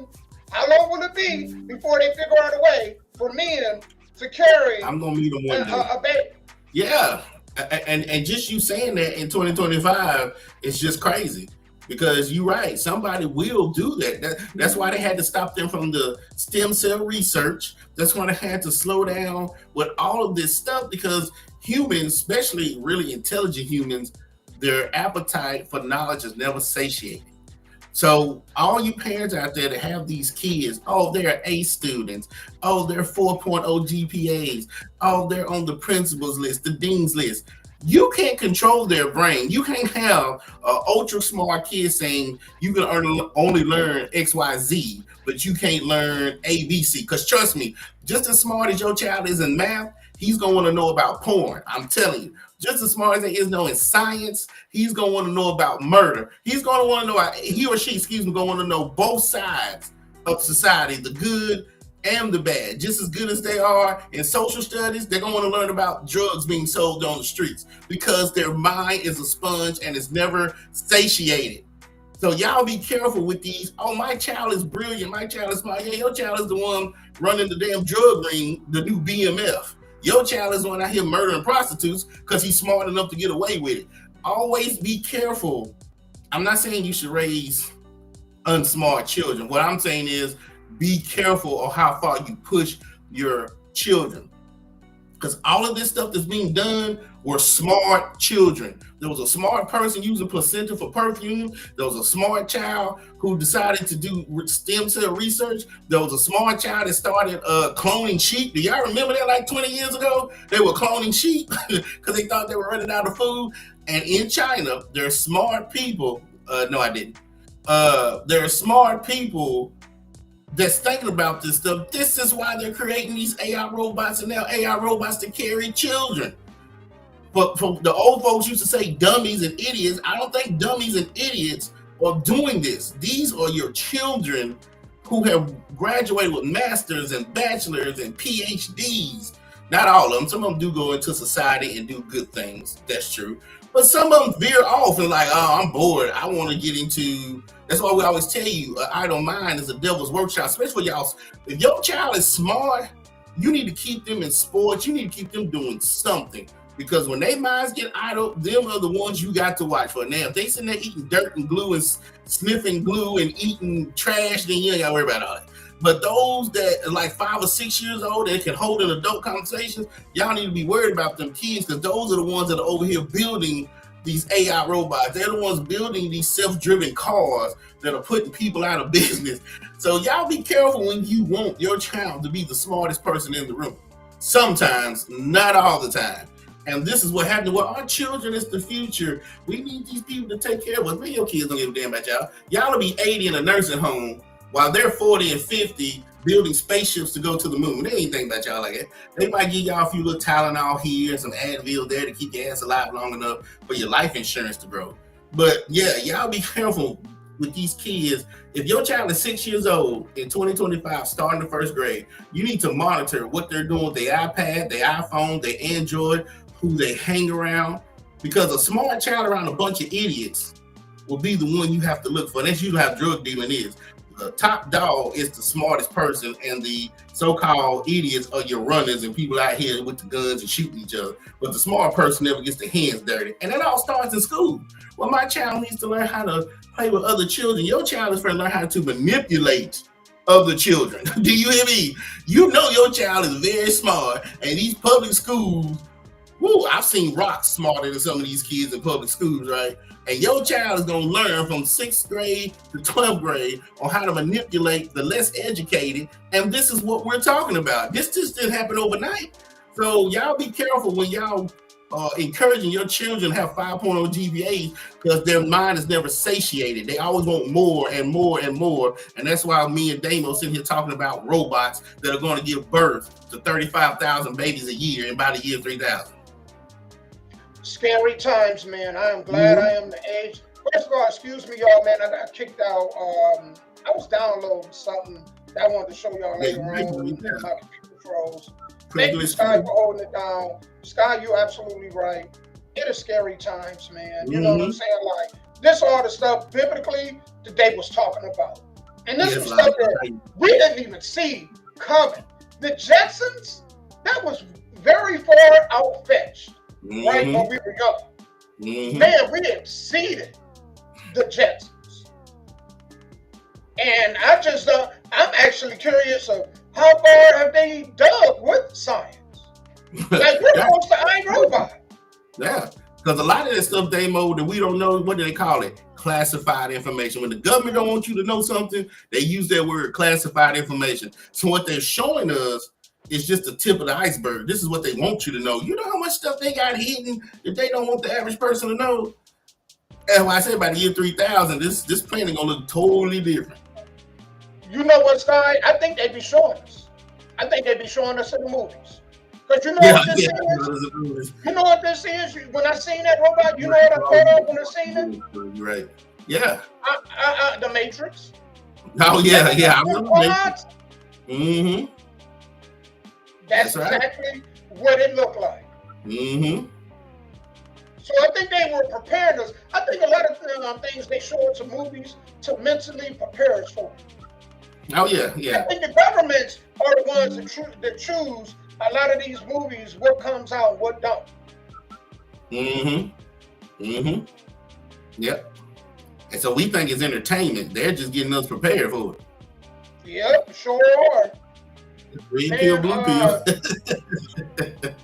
How long will it be before they figure out a way for men to carry I'm gonna meet them one day. a baby? Yeah. And just you saying that in 2025 is just crazy. Because you're right, somebody will do that. That's why they had to stop them from the stem cell research. That's why they had to slow down with all of this stuff, because humans, especially really intelligent humans, their appetite for knowledge is never satiated. So all you parents out there that have these kids, oh, they're A students, oh, they're 4.0 GPAs, oh, they're on the principal's list, the dean's list. You can't control their brain. You can't have an ultra smart kid saying you can only learn XYZ, but you can't learn ABC. Because trust me, just as smart as your child is in math, he's going to want to know about porn. I'm telling you. Just as smart as he is knowing science, he's going to want to know about murder. He's going to want to know, he or she, going to want to know both sides of society, the good and the bad. Just as good as they are in social studies, they're going to want to learn about drugs being sold on the streets, because their mind is a sponge and it's never satiated. So y'all be careful with these. Oh, my child is brilliant. My child is smart. Yeah, your child is the one running the damn drug ring, the new BMF. Your child is the one out here murdering prostitutes because he's smart enough to get away with it. Always be careful. I'm not saying you should raise unsmart children. What I'm saying is, be careful of how far you push your children, because all of this stuff that's being done were smart children. There was a smart person using placenta for perfume. There was a smart child who decided to do stem cell research. There was a smart child that started cloning sheep. Do y'all remember that, like 20 years ago? They were cloning sheep because they thought they were running out of food. And in China, there's smart people. No, I didn't. there are smart people that's thinking about this stuff. This is why they're creating these AI robots, and now AI robots to carry children. But the old folks used to say dummies and idiots. I don't think dummies and idiots are doing this. These are your children who have graduated with masters and bachelors and PhDs. Not all of them. Some of them do go into society and do good things. That's true. But some of them veer off and like, oh, I'm bored. I want to get into. That's why we always tell you, an idle mind is a devil's workshop, especially for y'all. If your child is smart, you need to keep them in sports. You need to keep them doing something. Because when their minds get idle, them are the ones you got to watch for. Now, if they sitting there eating dirt and glue and sniffing glue and eating trash, then you ain't got to worry about all that. But those that are like 5 or 6 years old that can hold an adult conversations, y'all need to be worried about them kids, because those are the ones that are over here building these AI robots. They're the ones building these self-driven cars that are putting people out of business. So y'all be careful when you want your child to be the smartest person in the room. Sometimes, not all the time. And this is what happened. Well, our children is the future. We need these people to take care of us. Man, your kids don't give a damn about y'all. Y'all will be 80 in a nursing home while they're 40 and 50 building spaceships to go to the moon. They ain't thinking about y'all like that. They might give y'all a few little Tylenol here and some Advil there to keep your ass alive long enough for your life insurance to grow. But yeah, y'all be careful with these kids. If your child is 6 years old in 2025, starting the first grade, you need to monitor what they're doing with their iPad, their iPhone, their Android, who they hang around, because a smart child around a bunch of idiots will be the one you have to look for. That's usually how drug dealing is. The top dog is the smartest person, and the so-called idiots are your runners and people out here with the guns and shooting each other. But the smart person never gets their hands dirty. And that all starts in school. Well, my child needs to learn how to play with other children. Your child is going to learn how to manipulate other children. Do you hear me? You know your child is very smart, and these public schools, woo, I've seen rocks smarter than some of these kids in public schools, right? And your child is going to learn from 6th grade to 12th grade on how to manipulate the less educated. And this is what we're talking about. This just didn't happen overnight. So y'all be careful when y'all encouraging your children to have 5.0 GPAs, because their mind is never satiated. They always want more and more and more. And that's why me and Damo sitting here talking about robots that are going to give birth to 35,000 babies a year in about the year 3000. Scary times, man. I am glad I am the age. First of all, excuse me, y'all, man. I got kicked out. I was downloading something that I wanted to show y'all later on. My computer froze. Thank you, Sky, for holding it down. Sky, you're absolutely right. It is scary times, man. You know what I'm saying? Like, this all the stuff biblically that they was talking about. And this was stuff that we didn't even see coming. The Jetsons, that was very far out-fetched. Right when we were young. Man, we exceeded the Jetsons. And I just, I'm actually curious of how far have they dug with science? Like, we're close to iRobot. Yeah, because a lot of that stuff, Damo, that we don't know, what do they call it? Classified information. When the government don't want you to know something, they use that word classified information. So what they're showing us is just the tip of the iceberg. This is what they want you to know. You know how much stuff they got hidden that they don't want the average person to know? And when I say by the year 3000, this planet gonna look totally different. You know what, Sky? I think they be showing us. I think they be showing us in the movies. Because you know what this is? You know what this is? When I seen that robot, you know what I thought of when I seen it? You're right. Yeah. The Matrix. Oh, yeah. I remember Matrix. That's exactly what it looked like. So I think they were preparing us. I think a lot of things they show us in movies to mentally prepare us for. Oh, yeah. I think the governments are the ones that choose a lot of these movies, what comes out, what don't. Yep. And so we think it's entertainment. They're just getting us prepared for it. Yep, sure are. Green pill, blue pill.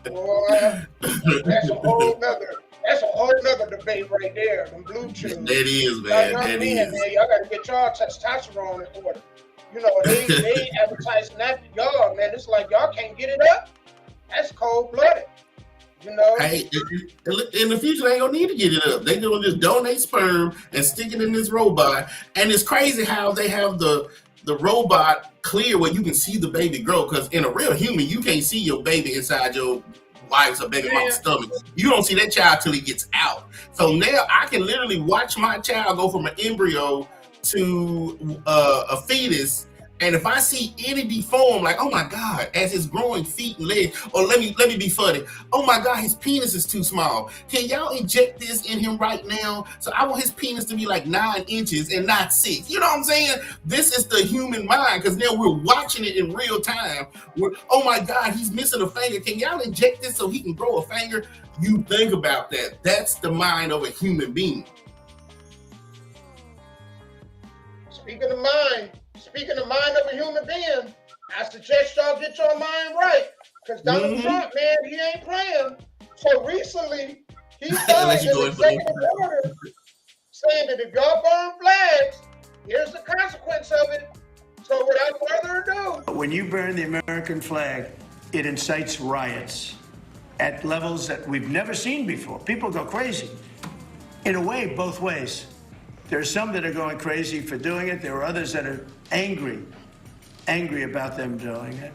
Boy, that's a whole nother debate right there. Them blue pills. That is, man. That is. Man, y'all got to get y'all testosterone in order. You know, they advertising that to y'all, man. It's like y'all can't get it up. That's cold-blooded. You know? Hey, in the future, they ain't gonna need to get it up. They gonna just donate sperm and stick it in this robot. And it's crazy how they have the robot clear where you can see the baby grow. Because in a real human, you can't see your baby inside your wife's or baby mom's stomach. You don't see that child till he gets out. So now I can literally watch my child go from an embryo to a fetus. And if I see any deform, like, oh my God, as his growing feet and legs, or let me be funny, oh my God, his penis is too small. Can y'all inject this in him right now? So I want his penis to be like 9 inches and not 6. You know what I'm saying? This is the human mind, because now we're watching it in real time. Oh my God, he's missing a finger. Can y'all inject this so he can grow a finger? You think about that. That's the mind of a human being. Speaking of mind of a human being, I suggest y'all get your mind right. Because Donald Trump, man, he ain't playing. So recently, he signed an executive order saying that if y'all burn flags, here's the consequence of it. So without further ado. When you burn the American flag, it incites riots at levels that we've never seen before. People go crazy. In a way, both ways. There are some that are going crazy for doing it. There are others that are angry about them doing it.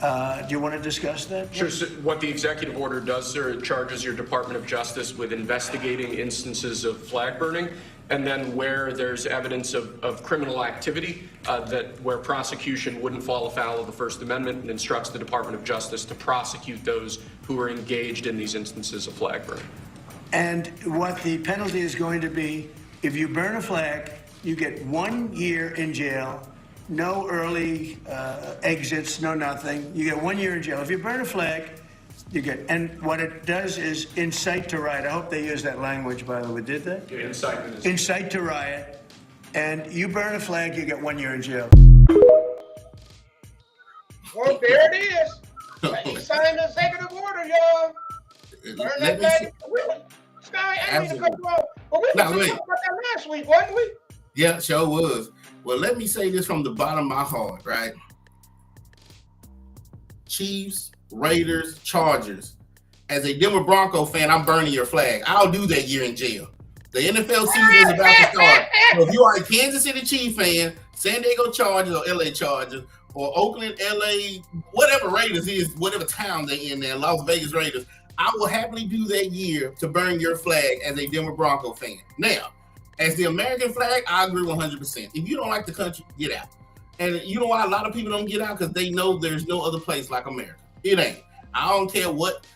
Do you want to discuss that? Sure. So what the executive order does, sir, it charges your Department of Justice with investigating instances of flag burning, and then where there's evidence of criminal activity, where prosecution wouldn't fall afoul of the First Amendment, and instructs the Department of Justice to prosecute those who are engaged in these instances of flag burning. And what the penalty is going to be, if you burn a flag, you get 1 year in jail, no early exits, no nothing. You get 1 year in jail. If you burn a flag, you get, and what it does is incite to riot. I hope they use that language, by the way. Did they? Yeah, incite to riot. And you burn a flag, you get 1 year in jail. Well, there it is. He signed the executive order, y'all. Burn that flag. Sky, I need to cut you off. But we were talking about that last week, wasn't we? Yeah, sure was. Well, let me say this from the bottom of my heart, right? Chiefs, Raiders, Chargers. As a Denver Bronco fan, I'm burning your flag. I'll do that year in jail. The NFL season is about to start. So if you are a Kansas City Chiefs fan, San Diego Chargers or LA Chargers, or Oakland, LA, whatever Raiders is, whatever town they're in there, Las Vegas Raiders, I will happily do that year to burn your flag as a Denver Bronco fan. Now, as the American flag, I agree 100%. If you don't like the country, get out. And you know why a lot of people don't get out? Because they know there's no other place like America. It ain't. I don't care what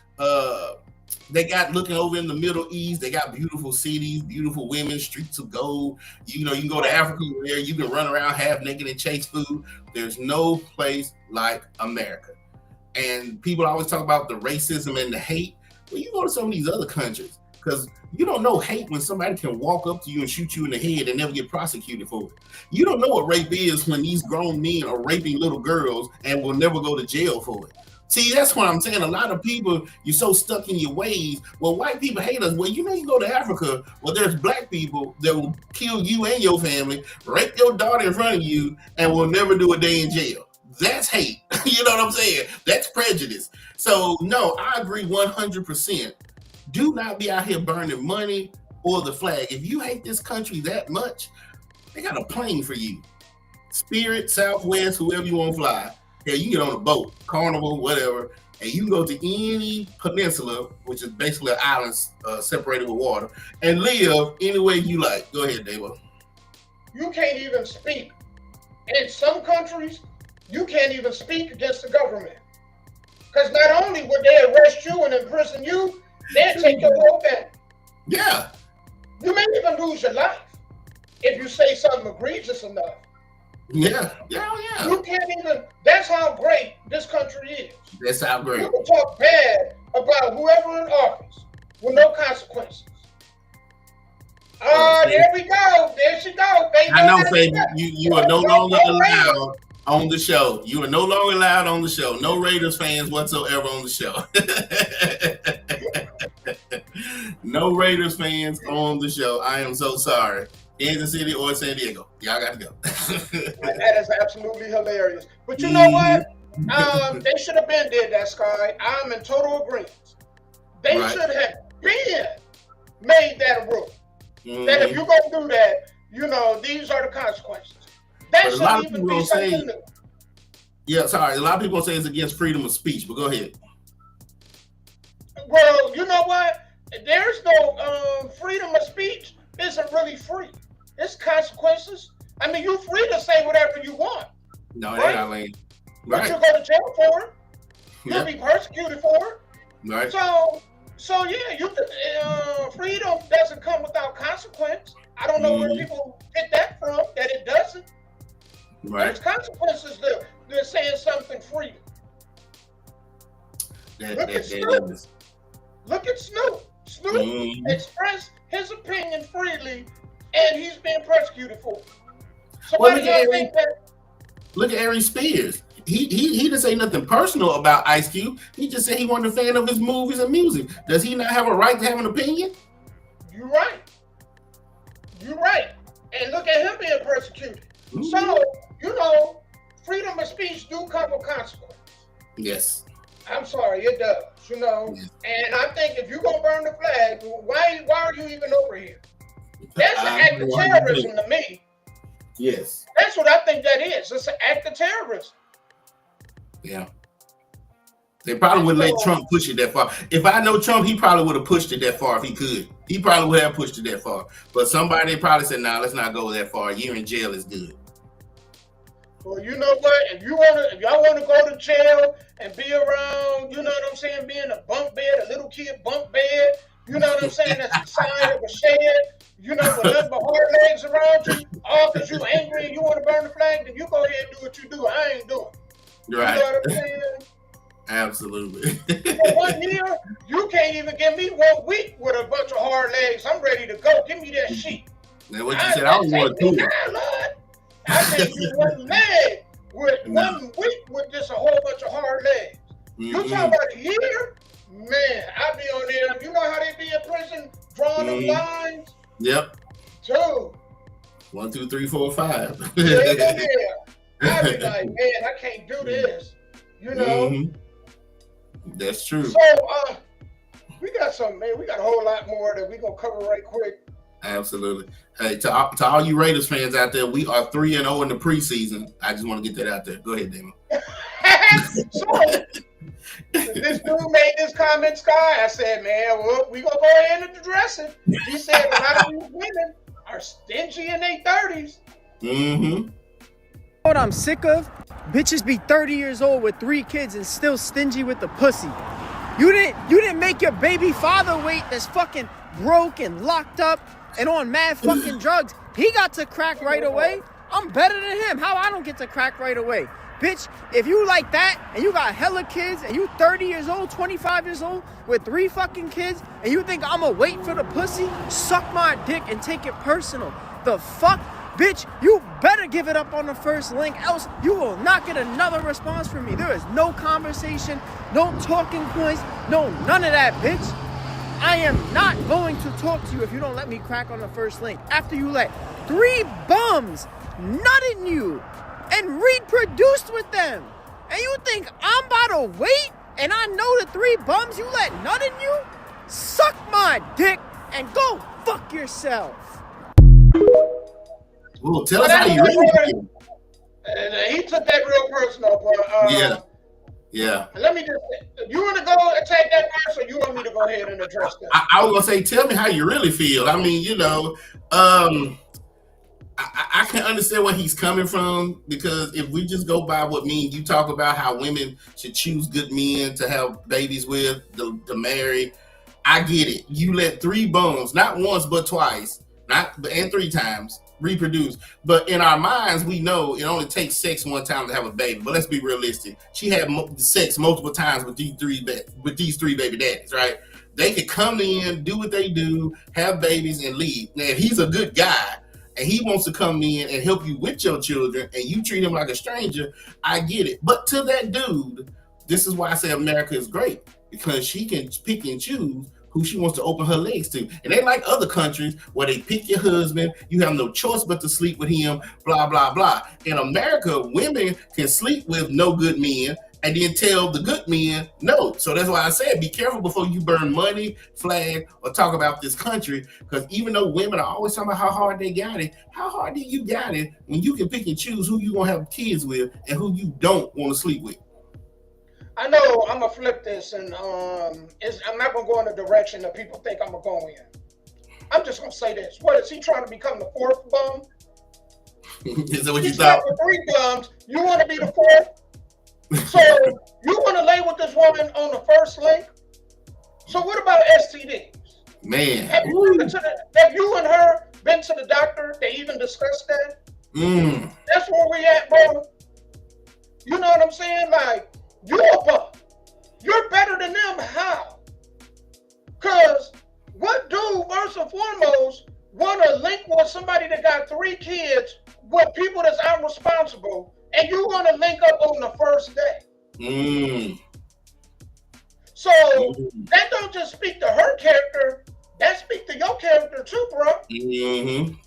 they got looking over in the Middle East. They got beautiful cities, beautiful women, streets of gold. You know, you can go to Africa where you can run around half naked and chase food. There's no place like America. And people always talk about the racism and the hate. Well, you go to some of these other countries, because you don't know hate when somebody can walk up to you and shoot you in the head and never get prosecuted for it. You don't know what rape is when these grown men are raping little girls and will never go to jail for it. See, that's what I'm saying. A lot of people, you're so stuck in your ways. Well, white people hate us. Well, you know, you go to Africa, well, there's black people that will kill you and your family, rape your daughter in front of you, and will never do a day in jail. That's hate. You know what I'm saying? That's prejudice. So, no, I agree 100%. Do not be out here burning money or the flag. If you hate this country that much, they got a plane for you. Spirit, Southwest, whoever you want to fly. Yeah, you get on a boat, Carnival, whatever, and you can go to any peninsula, which is basically an island separated with water, and live any way you like. Go ahead, Davo. You can't even speak. In some countries, you can't even speak against the government. Because not only would they arrest you and imprison you, they'll take your whole family. Yeah. You may even lose your life if you say something egregious enough. Yeah. You can't even, that's how great this country is. That's how great. You can talk bad about whoever in office with no consequences. There we go. There she go. I know, Fabian, you are no longer allowed on the show. You are no longer allowed on the show. No Raiders fans whatsoever on the show. No Raiders fans on the show. I am so sorry. Kansas City or San Diego. Y'all got to go. That is absolutely hilarious. But you know what? They should have been did that, Sky. I'm in total agreement. They Right. should have been made that a rule. Mm-hmm. That if you're going to do that, these are the consequences. That But a lot of shouldn't even people be gonna say, something new. yeah, sorry. A lot of people say it's against freedom of speech, but go ahead. Well, you know what? There's no freedom of speech isn't really free. It's consequences. I mean, you're free to say whatever you want. No, right? yeah, Lane. But Right. you'll go to jail for it. You'll Yeah. be persecuted for it. Right. So yeah, freedom doesn't come without consequence. I don't know where people get that from, that it doesn't. Right. There's consequences to saying something free. Look at Snoop. Look at Snoop. Snoop expressed his opinion freely, and he's being persecuted for it. So Well, why do y'all think that? Look at Ari Spears. He didn't say nothing personal about Ice Cube. He just said he wasn't a fan of his movies and music. Does he not have a right to have an opinion? You're right. You're right. And look at him being persecuted. So, freedom of speech do come with consequences. Yes. I'm sorry, it does. Yes. And I think if you're gonna burn the flag, why are you even over here? That's an act of terrorism to me. Yes. That's what I think that is. It's an act of terrorism. Yeah. They probably wouldn't let Trump push it that far. If I know Trump, he probably would have pushed it that far if he could. He probably would have pushed it that far. But somebody probably said, "Nah, let's not go that far. A year in jail is good." Well, you know what? If y'all wanna go to jail and be around, you know what I'm saying, be in a bunk bed, a little kid bunk bed, you know what I'm saying, that's the side of a shed, with nothing but hard legs around you, all because you angry and you want to burn the flag, then you go ahead and do what you do. I ain't doing. Right. You know what I'm saying? Absolutely. For 1 year, you can't even give me 1 week with a bunch of hard legs. I'm ready to go. Give me that sheet. Now, what you said, I don't want to do it. I think you 1 leg with 1 week with just a whole bunch of hard legs. You talking about a year? Man, I be on there. You know how they be in prison drawing them lines? Yep. Dude. 1, 2, 3, 4, 5. Yeah. I be like, man, I can't do this. That's true. So we got some, man. We got a whole lot more that we gonna cover right quick. Absolutely. Hey, to all you Raiders fans out there, we are 3-0 in the preseason. I just want to get that out there. Go ahead, Damon. So this dude made this comment, Sky. I said, man, well, we gonna go ahead and address it. He said a lot of these women are stingy in their 30s. What I'm sick of? Bitches be 30 years old with 3 kids and still stingy with the pussy. You didn't make your baby father wait that's fucking broke and locked up and on mad fucking drugs. He got to crack right away. I'm better than him. How I don't get to crack right away? Bitch, if you like that and you got hella kids and you 30 years old, 25 years old with 3 fucking kids and you think I'ma wait for the pussy, suck my dick and take it personal. The fuck? Bitch, you better give it up on the first link, else you will not get another response from me. There is no conversation, no talking points, no none of that, bitch. I am not going to talk to you if you don't let me crack on the first link. After you let 3 bums nut in you and reproduced with them. And you think I'm about to wait and I know the 3 bums you let nut in you? Suck my dick and go fuck yourself. Well, tell us how you really feel. He took that real personal, but yeah. Let me just, you want to go attack that first, or you want me to go ahead and address that? I was gonna say, tell me how you really feel. I mean, I can understand where he's coming from, because if we just go by what me and you talk about, how women should choose good men to have babies with, to marry, I get it. You let 3 bums, not once but twice, and 3 times, reproduce. But in our minds, we know it only takes sex one time to have a baby. But let's be realistic. She had sex multiple times with these three baby daddies, right? They could come in, do what they do, have babies, and leave. Now, if he's a good guy and he wants to come in and help you with your children and you treat him like a stranger, I get it. But to that dude, this is why I say America is great, because she can pick and choose who she wants to open her legs to. And they like other countries where they pick your husband, you have no choice but to sleep with him, blah, blah, blah. In America, women can sleep with no good men and then tell the good men no. So that's why I said be careful before you burn money, flag, or talk about this country. Because even though women are always talking about how hard they got it, how hard do you got it when you can pick and choose who you gonna have kids with and who you don't want to sleep with? I know I'm gonna flip this, and I'm not gonna go in the direction that people think I'm gonna go in. I'm just gonna say this: what is he trying to become the fourth bum? Is that what you He's thought? with 3 bums. You want to be the fourth? So you want to lay with this woman on the first link? So what about STDs? Man, have you and her been to the doctor? They even discussed that? That's where we at, bro. You know what I'm saying? Like, you're a bum. You're better than them. How? Because what dude, first and foremost, want to link with somebody that got 3 kids with people that's irresponsible, and you want to link up on the first day? So that don't just speak to her character, that speaks to your character too, bro.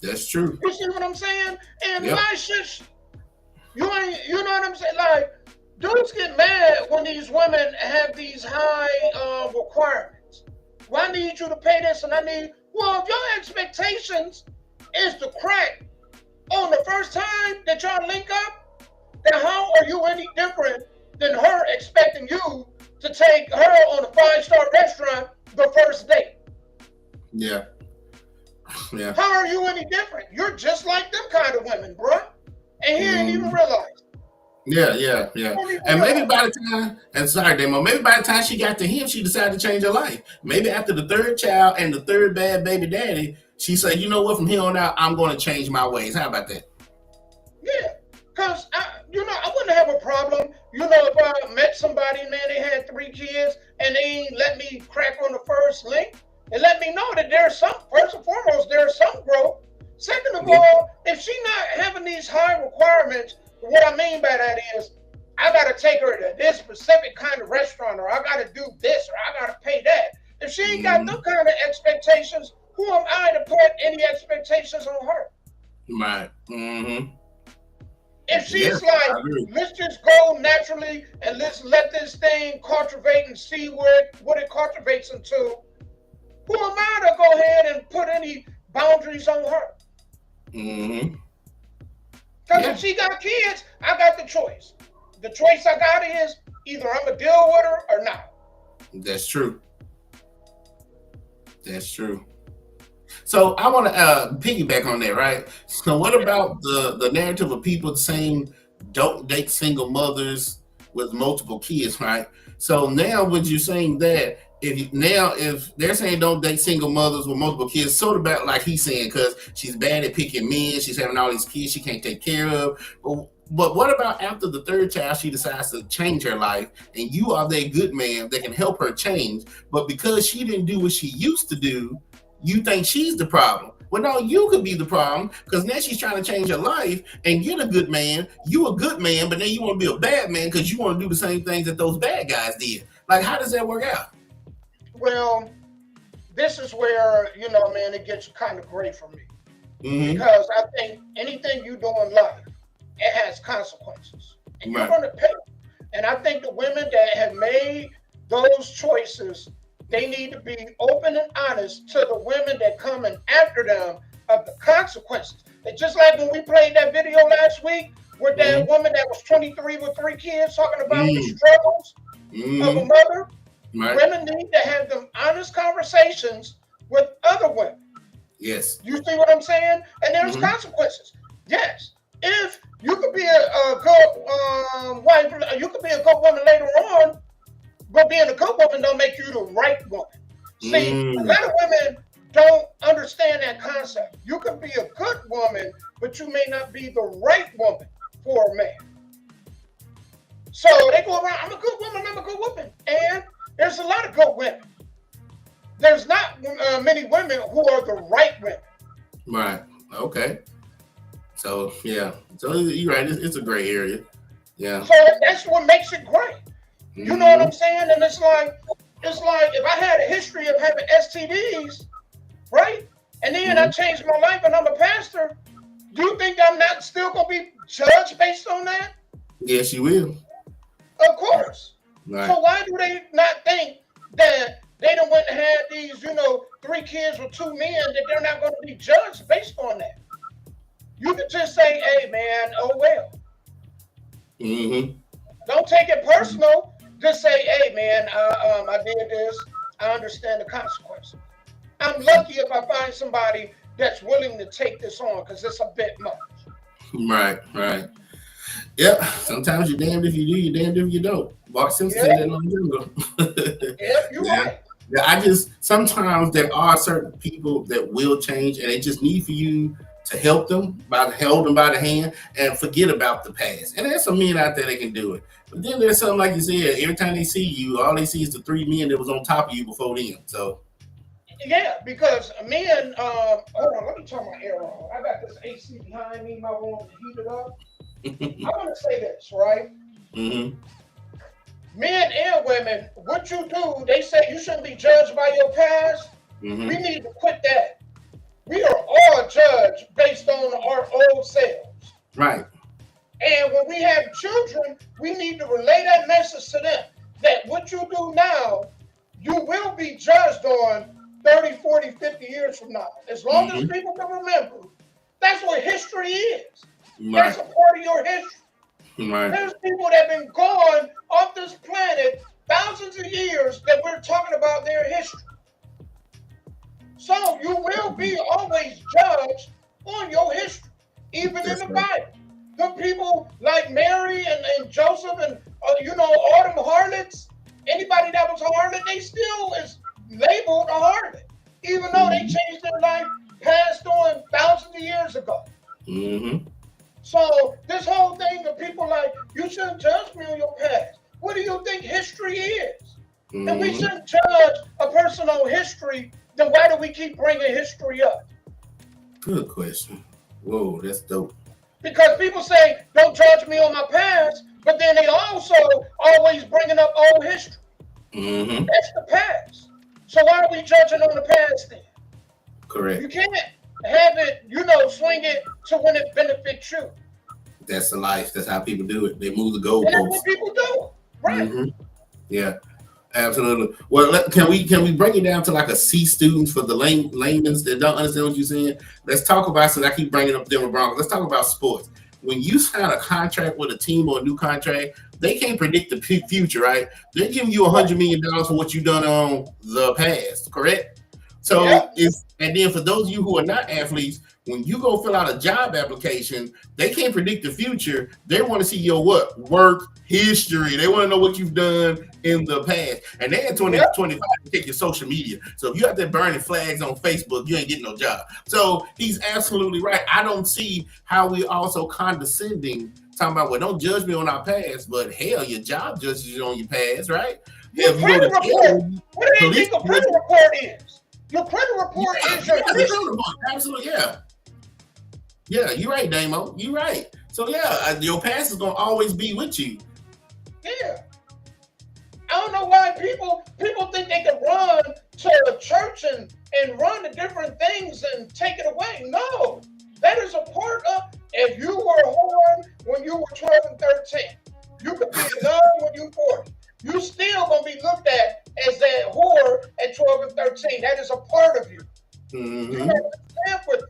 That's true. You see what I'm saying? And my shit, you know what I'm saying? Like, dudes get mad when these women have these high requirements. Well, I need you to pay this, and well, if your expectations is to crack on the first time that y'all link up, then how are you any different than her expecting you to take her on a 5-star restaurant the first date? Yeah. How are you any different? You're just like them kind of women, bro. And he ain't even realized. Yeah. And maybe by the time, and sorry, Damo, maybe by the time she got to him, she decided to change her life. Maybe after the 3rd child and the 3rd bad baby daddy, she said, you know what, from here on out, I'm going to change my ways. How about that? Yeah, because, I wouldn't have a problem, if I met somebody, man, they had 3 kids, and they ain't let me crack on the first link, and let me know that there's first and foremost, there's some growth. Second of all, if she not having these high requirements, what I mean by that is, I got to take her to this specific kind of restaurant, or I got to do this, or I got to pay that. If she ain't got them kind of expectations, who am I to put any expectations on her? Right. If she's let's just go naturally and let's let this thing cultivate and see what it cultivates into, who am I to go ahead and put any boundaries on her? Because if she got kids, I got the choice. The choice I got is either I'm going to deal with her or not. That's true. So I want to piggyback on that, right? So what about the narrative of people saying don't date single mothers with multiple kids, right? So now when you're saying that, if they're saying don't date single mothers with multiple kids, sort of about like he's saying, because she's bad at picking men, she's having all these kids she can't take care of. But what about after the 3rd child, she decides to change her life, and you are that good man that can help her change, but because she didn't do what she used to do, you think she's the problem? Well, no, you could be the problem, because now she's trying to change her life and get a good man. You a good man, but then you want to be a bad man because you want to do the same things that those bad guys did. Like, how does that work out? Well, this is where, man, it gets kind of gray for me. Because I think anything you do in life, it has consequences. And you're going to pay. And I think the women that have made those choices, they need to be open and honest to the women that come in after them of the consequences. And just like when we played that video last week with that woman that was 23 with 3 kids talking about the struggles of a mother, women need to have them honest conversations with other women. Yes. You see what I'm saying? And there's consequences. Yes. If you could be a good wife, you could be a good woman later on, but being a good woman don't make you the right woman. See, a lot of women don't understand that concept. You can be a good woman, but you may not be the right woman for a man. So they go around, I'm a good woman. And there's a lot of good women. There's not many women who are the right women. Right. Okay. So, yeah. So you're right. It's a gray area. Yeah. So that's what makes it great. You know what I'm saying? And it's like if I had a history of having STDs, right? And then I changed my life and I'm a pastor, do you think I'm not still going to be judged based on that? Yes, you will. Of course. Right. So why do they not think that they done went and had these, 3 kids with 2 men, that they're not going to be judged based on that? You could just say, hey, man, oh, well. Mm-hmm. Don't take it personal. Just say, hey, man, I did this. I understand the consequences. I'm lucky if I find somebody that's willing to take this on, because it's a bit much. Right. Yep. Sometimes you're damned if you do, you're damned if you don't. Bart Simpson said that long ago. Yep, you're right. Yeah, sometimes there are certain people that will change, and they just need for you to help them, hold them by the hand, and forget about the past. And there's some men out there that can do it. But then there's something like you said, every time they see you, all they see is the 3 men that was on top of you before them. So yeah, because men, hold on, let me turn my air on. I got this AC behind me, my room to heat it up. I want to say this, right? Mm-hmm. Men and women, what you do, they say you shouldn't be judged by your past. Mm-hmm. We need to quit that. We are all judged based on our old selves. Right. And when we have children, we need to relay that message to them, that what you do now, you will be judged on 30, 40, 50 years from now. As long as people can remember, that's what history is. Right. That's a part of your history. Right. There's people that have been gone off this planet thousands of years that we're talking about their history. So you will be always judged on your history, even in the Bible. The people like Mary and Joseph and all them harlots, anybody that was a harlot, they still is labeled a harlot, even though they changed their life, passed on thousands of years ago. Mm-hmm. So this whole thing of people like, you shouldn't judge me on your past. What do you think history is? Mm-hmm. If we shouldn't judge a person on history, then why do we keep bringing history up? Good question. Whoa, that's dope. Because people say, don't judge me on my past, but then they also always bringing up old history. Mm-hmm. That's the past. So why are we judging on the past then? Correct. You can't have it, swing it to when it benefits you. That's the life. That's how people do it. They move the goalposts. That's what people do. Right. Mm-hmm. Yeah. Absolutely. Well, can we break it down to like a C students for the laymen that don't understand what you're saying? Let's talk about, since I keep bringing up Denver Broncos, let's talk about sports. When you sign a contract with a team or a new contract, they can't predict the future, right? They're giving you $100 million for what you've done on the past, correct? So and then for those of you who are not athletes, when you go fill out a job application, they can't predict the future. They want to see your work history. They want to know what you've done in the past. And they had 2025 to take your social media. So if you have that burning flags on Facebook, you ain't getting no job. So he's absolutely right. I don't see how we also condescending, talking about, well, don't judge me on our past, but hell, your job judges you on your past, right? Your credit report. What do you think a credit report is? Your credit report is your history. Absolutely, yeah. Yeah, you're right, Damo. You're right. So yeah, your past is gonna always be with you. Yeah. I don't know why people think they can run to a church and run to different things and take it away. No, that is a part of. If you were a whore when you were 12 and 13, you could be a nun when you're 40. You still gonna be looked at as that whore at 12 and 13. That is a part of you. Mm-hmm. You have to stand with it.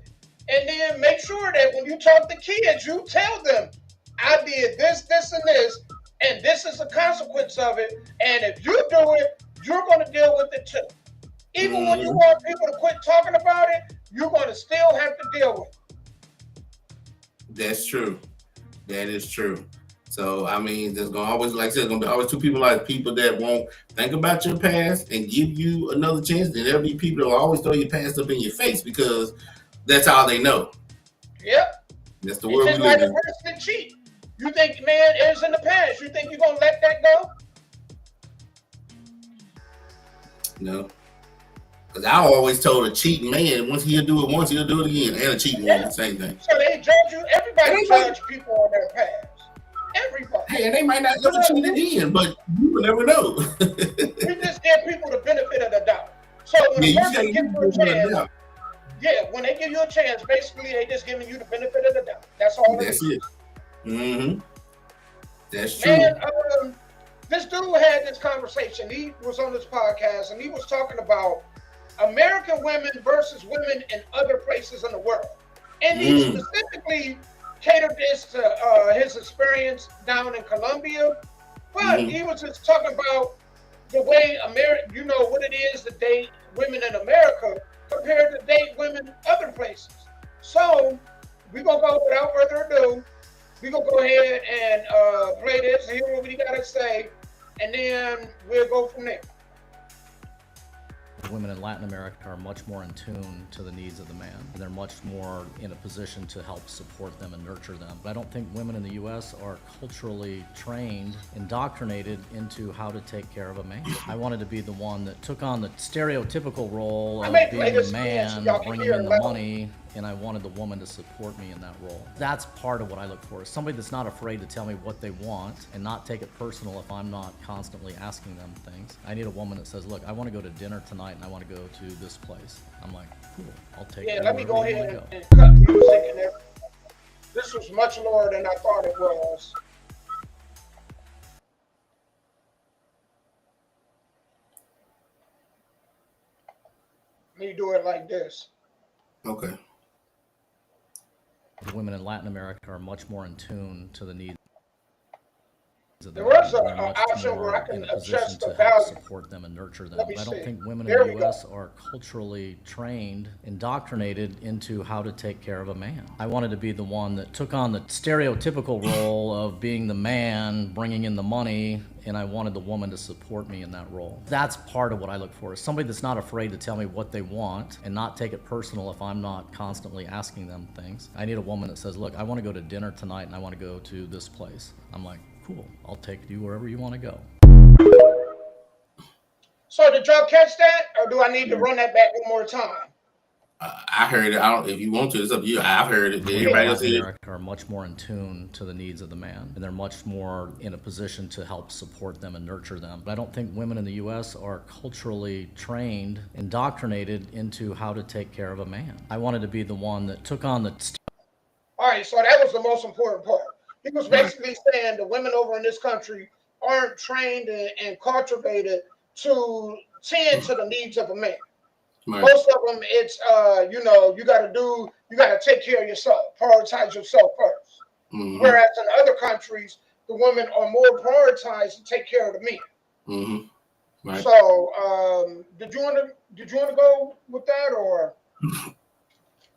And then make sure that when you talk to kids, you tell them, I did this, this, and this, and this is the consequence of it. And if you do it, you're going to deal with it too. Even when you want people to quit talking about it, you're going to still have to deal with it. That's true. That is true. So, I mean, there's going to always, like I said, there's going to be always two people that won't think about your past and give you another chance. Then there'll be people that will always throw your past up in your face because that's all they know. Yep. That's the world we live like in. a person cheat. You think, man, it was in the past. You think you're going to let that go? No. Because I always told a cheating man, once he'll do it once, he'll do it again. And a cheating woman, same thing. So they judge you. Everybody judge people on their past. Everybody. Hey, and they might not ever cheat again, but you will never know. We just give people the benefit of the doubt. So when a person gives you a chance, when they give you a chance, basically they just giving you the benefit of the doubt. That's all. That's it. Mm-hmm. That's true. Man, this dude had this conversation. He was on this podcast and he was talking about American women versus women in other places in the world. And he specifically catered this to his experience down in Colombia. But he was just talking about the way America, you know, what it is to date women in America compared to date women other places. So we're going to go without further ado. We're going to go ahead and play this and hear what we got to say. And then we'll go from there. Women in Latin America are much more in tune to the needs of the man. They're much more in a position to help support them and nurture them. But I don't think women in the U.S. are culturally trained, indoctrinated into how to take care of a man. I wanted to be the one that took on the stereotypical role of being the man, bringing in the money, and I wanted the woman to support me in that role. That's part of what I look for, is somebody that's not afraid to tell me what they want and not take it personal if I'm not constantly asking them things. I need a woman that says, look, I want to go to dinner tonight and I want to go to this place. I'm like, cool, I'll take it. Yeah, let me go ahead and cut music and everything. This was much lower than I thought it was. Let me do it like this. Okay. Women in Latin America are much more in tune to the needs of the There was man. an They're much option where I more can in a position adjust the to help value. support them and nurture them. Let me I don't see. think women There in we the go. U.S. are culturally trained, indoctrinated into how to take care of a man. I wanted to be the one that took on the stereotypical role of being the man, bringing in the money, and I wanted the woman to support me in that role. That's part of what I look for, is somebody that's not afraid to tell me what they want and not take it personal if I'm not constantly asking them things. I need a woman that says, look, I want to go to dinner tonight and I want to go to this place. I'm like, cool, I'll take you wherever you want to go. So did y'all catch that, or do I need to run that back one more time? I heard it. I don't. If you want to, it's up to you. I've heard it. Did everybody else hear it? America are much more in tune to the needs of the man, and they're much more in a position to help support them and nurture them. But I don't think women in the U.S. are culturally trained, indoctrinated into how to take care of a man. I wanted to be the one that took on the. All right, so that was the most important part. He was basically saying the women over in this country aren't trained and cultivated to tend to the needs of a man. Right. Most of them, it's you know, you got to take care of yourself, prioritize yourself first. Mm-hmm. Whereas in other countries, the women are more prioritized to take care of the men. Mm-hmm. Right. So, did you want to go with that, or?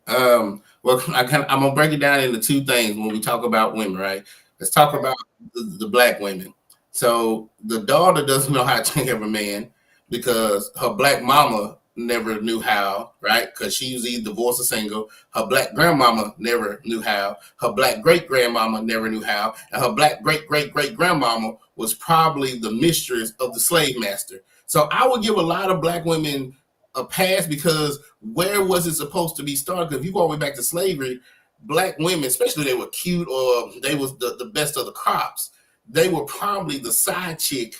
Well, I'm gonna break it down into two things when we talk about women, right? Let's talk about the black women. So the daughter doesn't know how to take care of a man because her black mama never knew how, right? Because she was either divorced or single. Her black grandmama never knew how. Her black great grandmama never knew how, and her black great grandmama was probably the mistress of the slave master. So I would give a lot of black women a pass, because where was it supposed to be started? Because if you go all the way back to slavery, black women, especially they were cute or they was the best of the crops, they were probably the side chick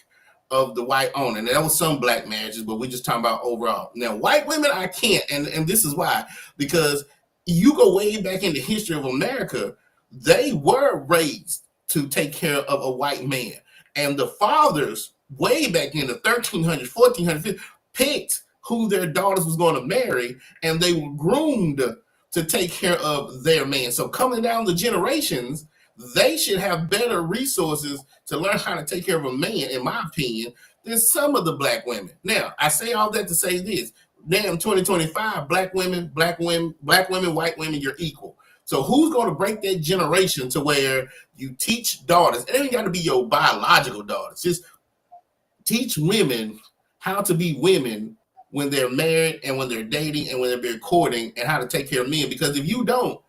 of the white owner. And there was some black marriages, but we're just talking about overall. Now, white women, I can't, and this is why, because you go way back in the history of America, they were raised to take care of a white man. And the fathers, way back in the 1300s, 1400s, picked who their daughters was going to marry, and they were groomed to take care of their man. So coming down the generations, they should have better resources to learn how to take care of a man, in my opinion, than some of the black women. Now, I say all that to say this. Damn, 2025, black women, white women, you're equal. So who's going to break that generation to where you teach daughters? It ain't got to be your biological daughters. Just teach women how to be women when they're married and when they're dating and when they're courting, and how to take care of men. Because if you don't,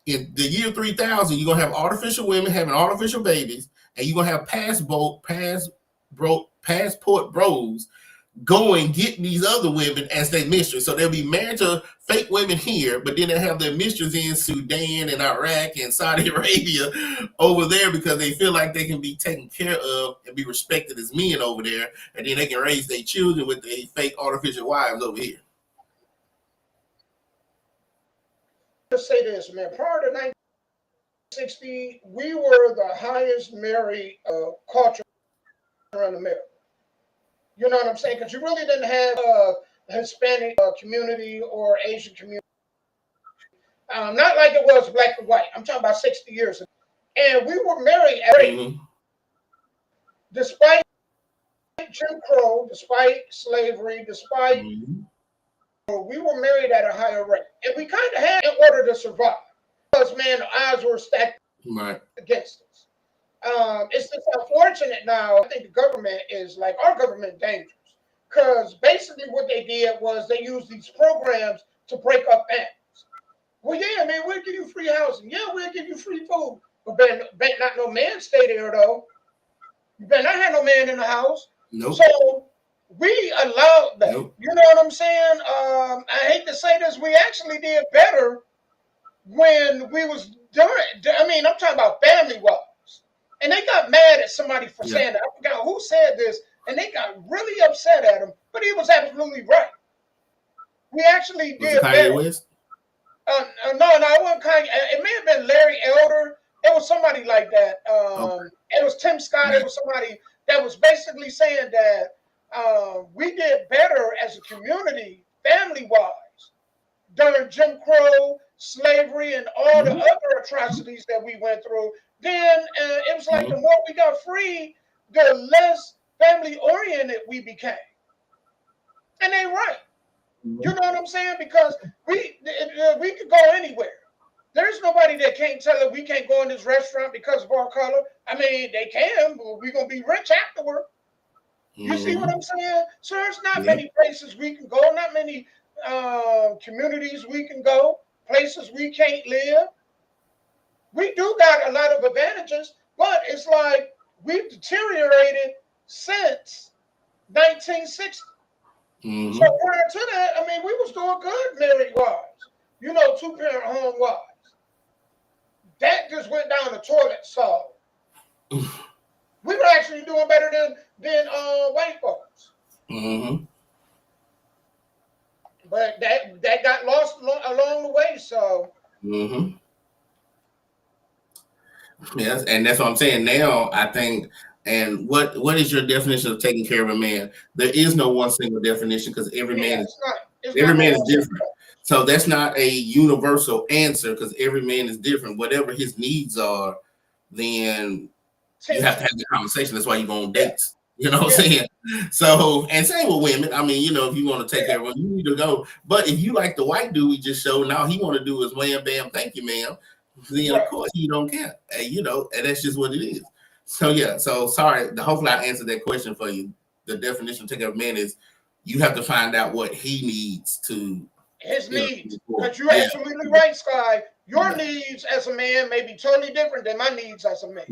in the year 3000, you're going to have artificial women having artificial babies, and you're going to have passport bros going get these other women as their mistress. So they'll be married to fake women here, but then they'll have their mistress in Sudan and Iraq and Saudi Arabia over there, because they feel like they can be taken care of and be respected as men over there, and then they can raise their children with their fake artificial wives over here. Let's say this, man. Prior to 1960, we were the highest married culture in America. You know what I'm saying? Because you really didn't have a Hispanic community or Asian community. Not like it was black and white. I'm talking about 60 years ago. And we were married at despite Jim Crow, despite slavery, despite we were married at a higher rate. And we kind of had in order to survive. Because, man, the odds were stacked against us. It's just unfortunate now. I think the government is like our government dangerous. Because basically what they did was they used these programs to break up families. Well, yeah, man, we'll give you free housing. Yeah, we'll give you free food. But bet not no man stay there, though. You better not have no man in the house. Nope. So we allowed that. Nope. You know what I'm saying? I hate to say this. We actually did better when we was doing it. I mean, I'm talking about family-wise. And they got mad at somebody for saying that. I forgot who said this. And they got really upset at him. But he was absolutely right. We actually did better. No, it wasn't Kanye. It may have been Larry Elder. It was somebody like that. It was Tim Scott. It was somebody that was basically saying that we did better as a community, family-wise, during Jim Crow, slavery, and all the other atrocities that we went through. Then it was like the more we got free, the less family-oriented we became. And they right. You know what I'm saying? Because we could go anywhere. There's nobody that can't tell us we can't go in this restaurant because of our color. I mean, they can, but we're going to be rich afterward. You see what I'm saying? So there's not many places we can go, not many communities we can go, places we can't live. We do got a lot of advantages, but it's like we've deteriorated since 1960. So prior to that, I mean, we was doing good married-wise. You know, two-parent home-wise. That just went down the toilet, so we were actually doing better than white folks. But that got lost along the way, so. Yes, and that's what I'm saying. Now, I think, and what is your definition of taking care of a man? There is no one single definition because every man is different. So that's not a universal answer because every man is different. Whatever his needs are, then you have to have the conversation. That's why you go on dates. You know what I'm saying? So, and same with women. I mean, you know, if you want to take care of one, you need to go. But if you like the white dude we just showed, now he want to do is wham, bam, thank you, ma'am. Then of course you don't care. And, you know, and that's just what it is. So yeah. So sorry. Hopefully I answered that question for you. The definition of taking care of a man is you have to find out what he needs to. His needs, because you're absolutely right, Sky. Your needs as a man may be totally different than my needs as a man.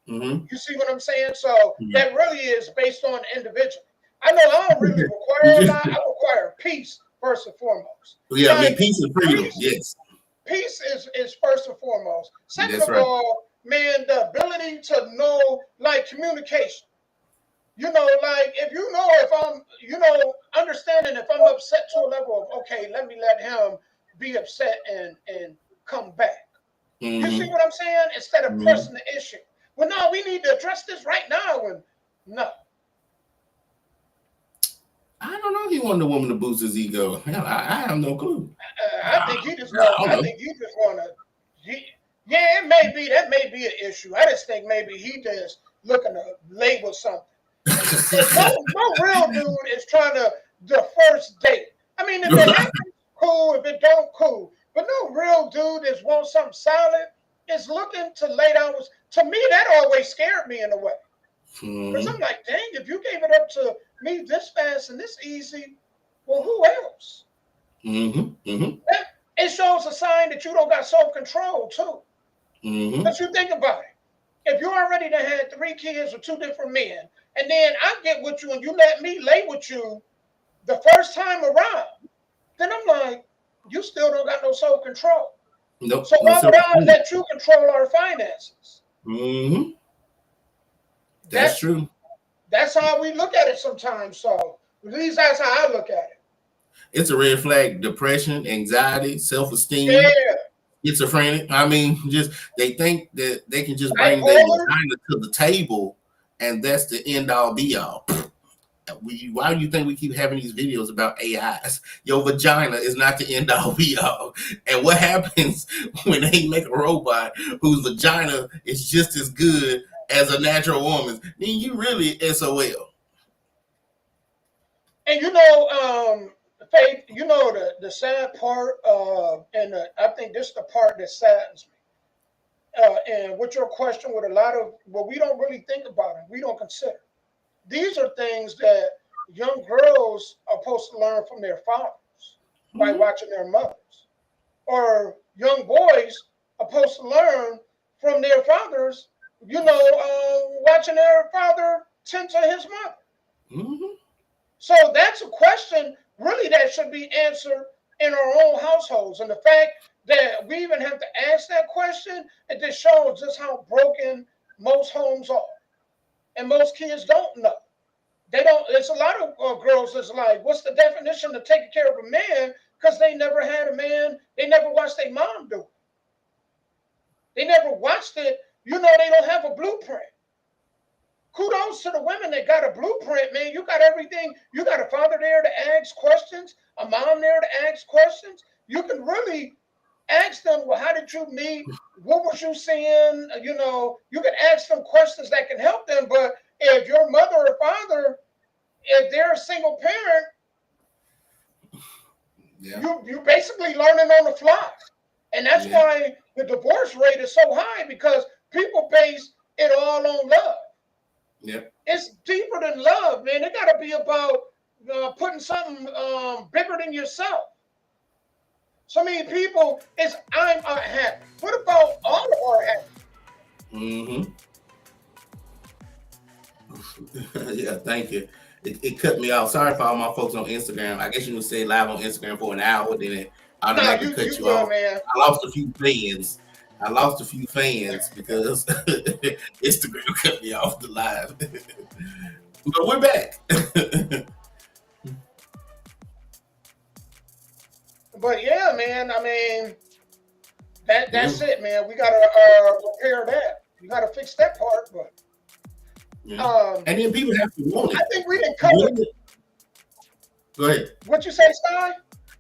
You see what I'm saying? So that really is based on the individual. I know I don't really require a lot. I require peace first and foremost. Yeah, I mean, peace and freedom. Yes. Peace is first and foremost. Second of all, man, the ability to know, like, communication. You know, like, if you know if I'm, you know, understanding if I'm upset to a level of, okay, let me let him be upset and come back. You see what I'm saying? Instead of pressing the issue. Well, no, we need to address this right now. And no. I don't know if he wanted a woman to boost his ego. I have no clue. I think you just want. I think you just want to. Yeah, it may be. That may be an issue. I just think maybe he just looking to label something. no real dude is trying to the first date. I mean, if it happens, cool. If it don't, cool. But no real dude is want something solid. Is looking to lay down. To me, that always scared me in a way. Because I'm like, dang, if you gave it up to me this fast and this easy, well, who else? It shows a sign that you don't got self-control too. But you think about it. If you already done had 3 kids with 2 different men, and then I get with you and you let me lay with you the first time around, then I'm like, you still don't got no self-control. Nope. So why would I let you control our finances? That's true. That's how we look at it sometimes. So at least that's how I look at it. It's a red flag. Depression, anxiety, self-esteem, schizophrenic. I mean, just they think that they can just bring their designer to the table and that's the end all be all. Why do you think we keep having these videos about AIs? Your vagina is not the end all be all. And what happens when they make a robot whose vagina is just as good as a natural woman's? Then you really SOL. And Faith, the sad part, and I think this is the part that saddens me. And with your question, with a lot of what we don't really think about and we don't consider. These are things that young girls are supposed to learn from their fathers by watching their mothers, or young boys are supposed to learn from their fathers, watching their father tend to his mother. Mm-hmm. So that's a question really that should be answered in our own households. And the fact that we even have to ask that question, it just shows just how broken most homes are. And most kids don't know. They don't. There's a lot of girls that's like, what's the definition of taking care of a man? Because they never had a man. They never watched their mom do it. They never watched it. They don't have a blueprint. Kudos to the women that got a blueprint, man. You got everything. You got a father there to ask questions, a mom there to ask questions. You can really ask them, well, how did you meet? What was you seeing? You can ask them questions that can help them. But if your mother or father, if they're a single parent, you basically learning on the fly. And that's why the divorce rate is so high, because people base it all on love. Yep. It's deeper than love, man. It got to be about putting something bigger than yourself. So many people, I'm unhappy. What about all of our happy? Mm-hmm. Yeah, thank you. It cut me off. Sorry for all my folks on Instagram. I guess you would say live on Instagram for an hour, then it automatically cut you off. Man. I lost a few fans because Instagram cut me off the live. But we're back. But yeah, man, I mean, that's it, man. We gotta repair that. We gotta fix that part, but and then people have to want it. I think we didn't cover it. Go ahead. What you say, Sky?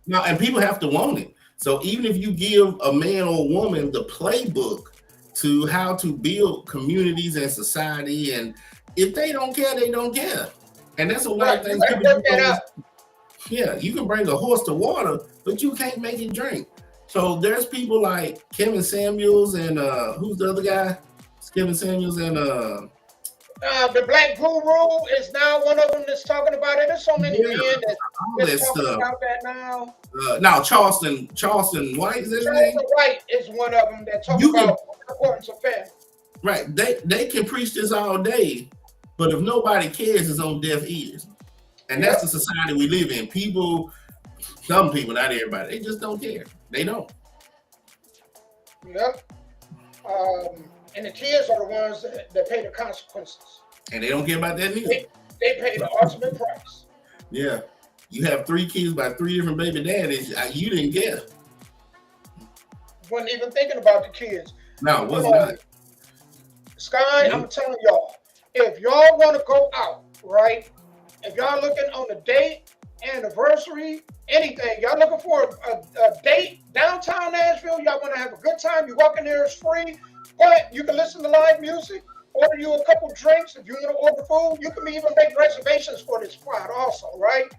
No, and people have to want it. So even if you give a man or a woman the playbook to how to build communities and society, and if they don't care, they don't care. And that's a lot of things people do. Yeah, you can bring a horse to water, but you can't make it drink. So there's people like Kevin Samuels and who's the other guy? It's Kevin Samuels and the Black Guru is now one of them that's talking about it. There's so many men that's talking about that now. Now Charleston White is his name. Charleston White is one of them that talk about the importance of family. Right, they can preach this all day, but if nobody cares, it's on deaf ears. And that's the society we live in. Some people, not everybody, they just don't care. They don't. Yep. And the kids are the ones that pay the consequences. And they don't care about that either. They pay the ultimate price. Yeah. You have 3 kids by 3 different baby daddies. You didn't care. Wasn't even thinking about the kids. No, it was not. Sky, I'm telling y'all, if y'all want to go out, right? If y'all looking on a date, anniversary, anything, y'all looking for a date downtown Nashville, y'all want to have a good time, you walk in there, it's free, but you can listen to live music, order you a couple drinks. If you want to order food, you can even make reservations for this spot also, right?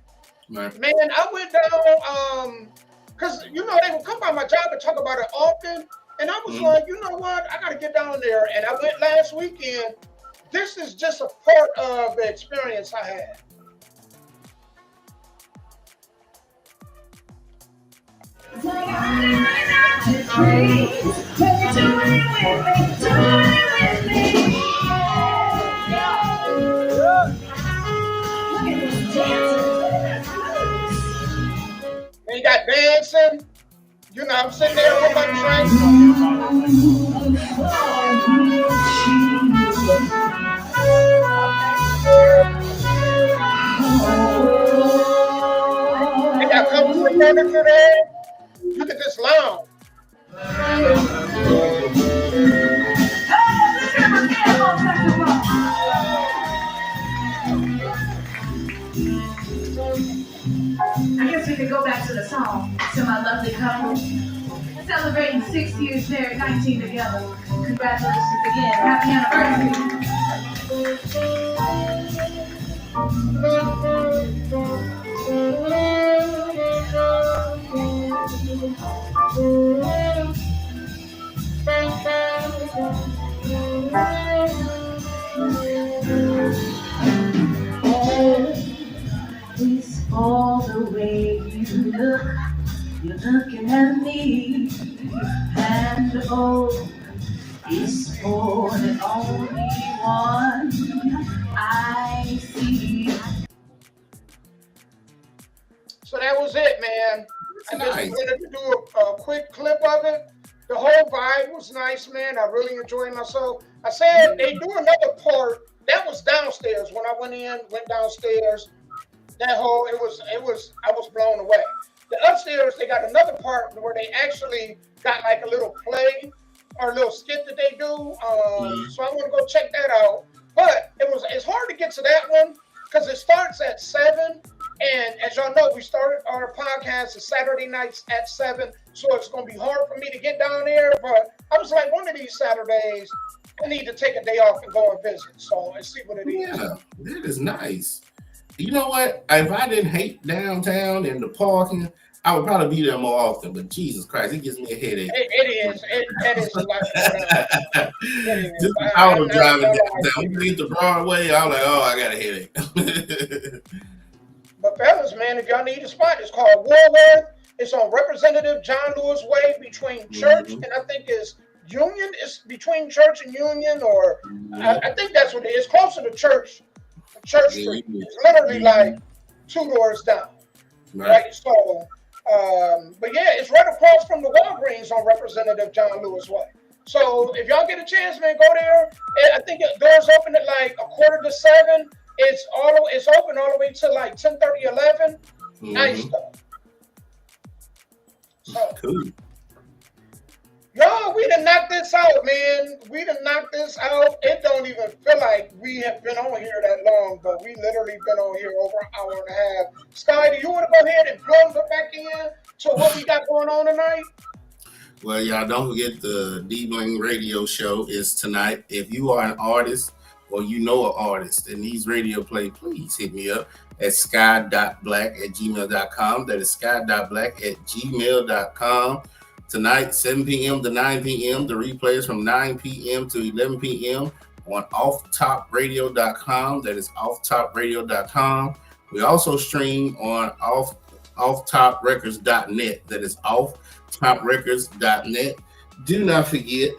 Man, I went down, because, they would come by my job and talk about it often, and I was like, you know what, I got to get down there, and I went last weekend. This is just a part of the experience I had. They got dancing. I'm sitting there with my drink. They got comfortable furniture there. You can just lounge. to go back to the song, to my lovely couple. Celebrating 6 years married, 19 together. Congratulations again. Happy It's all the way you look. You're looking at me, and oh, it's more than only one I see. So that was it, man. I just nice. wanted to do a quick clip of it. The whole vibe was nice, man. I really enjoyed myself. I said they do another part. That was downstairs when I went downstairs. That whole I was blown away. The upstairs they got another part where they actually got like a little play or a little skit that they do. So I want to go check that out. But it's hard to get to that one because it starts at 7. And as y'all know, we started our podcast on Saturday nights at 7. So it's going to be hard for me to get down there. But I was like, one of these Saturdays, I need to take a day off and go and visit. So and see what it is. Yeah, that is nice. You know what? If I didn't hate downtown and the parking, I would probably be there more often. But Jesus Christ, it gives me a headache. It is a lot. Just I was driving downtown. We hit the Broadway. I was like, oh, I got a headache. But fellas, man, if y'all need a spot, it's called Woolworth. It's on Representative John Lewis Way between Church and I think it's Union. It's between Church and Union, or I think that's what it is. Closer to Church Street. It's literally like 2 doors down. Right? So, but yeah, it's right across from the Walgreens on Representative John Lewis Way. So if y'all get a chance, man, go there. I think doors open at like 6:45. It's open all the way to like 10:30, 11. Nice stuff. So, cool. Yo, we done knocked this out, man. We done knocked this out. It don't even feel like we have been on here that long, but we literally been on here over an hour and a half. Sky, do you want to go ahead and plug it back in to what we got going on tonight? Well, y'all don't forget the D-Bling radio show is tonight. If you are an artist or you know an artist and needs radio play, please hit me up at sky.black@gmail.com. That is sky.black@gmail.com. Tonight, 7 p.m. to 9 p.m. The replay is from 9 p.m. to 11 p.m. on offtopradio.com. That is offtopradio.com. We also stream on offtoprecords.net. That is offtoprecords.net. Do not forget,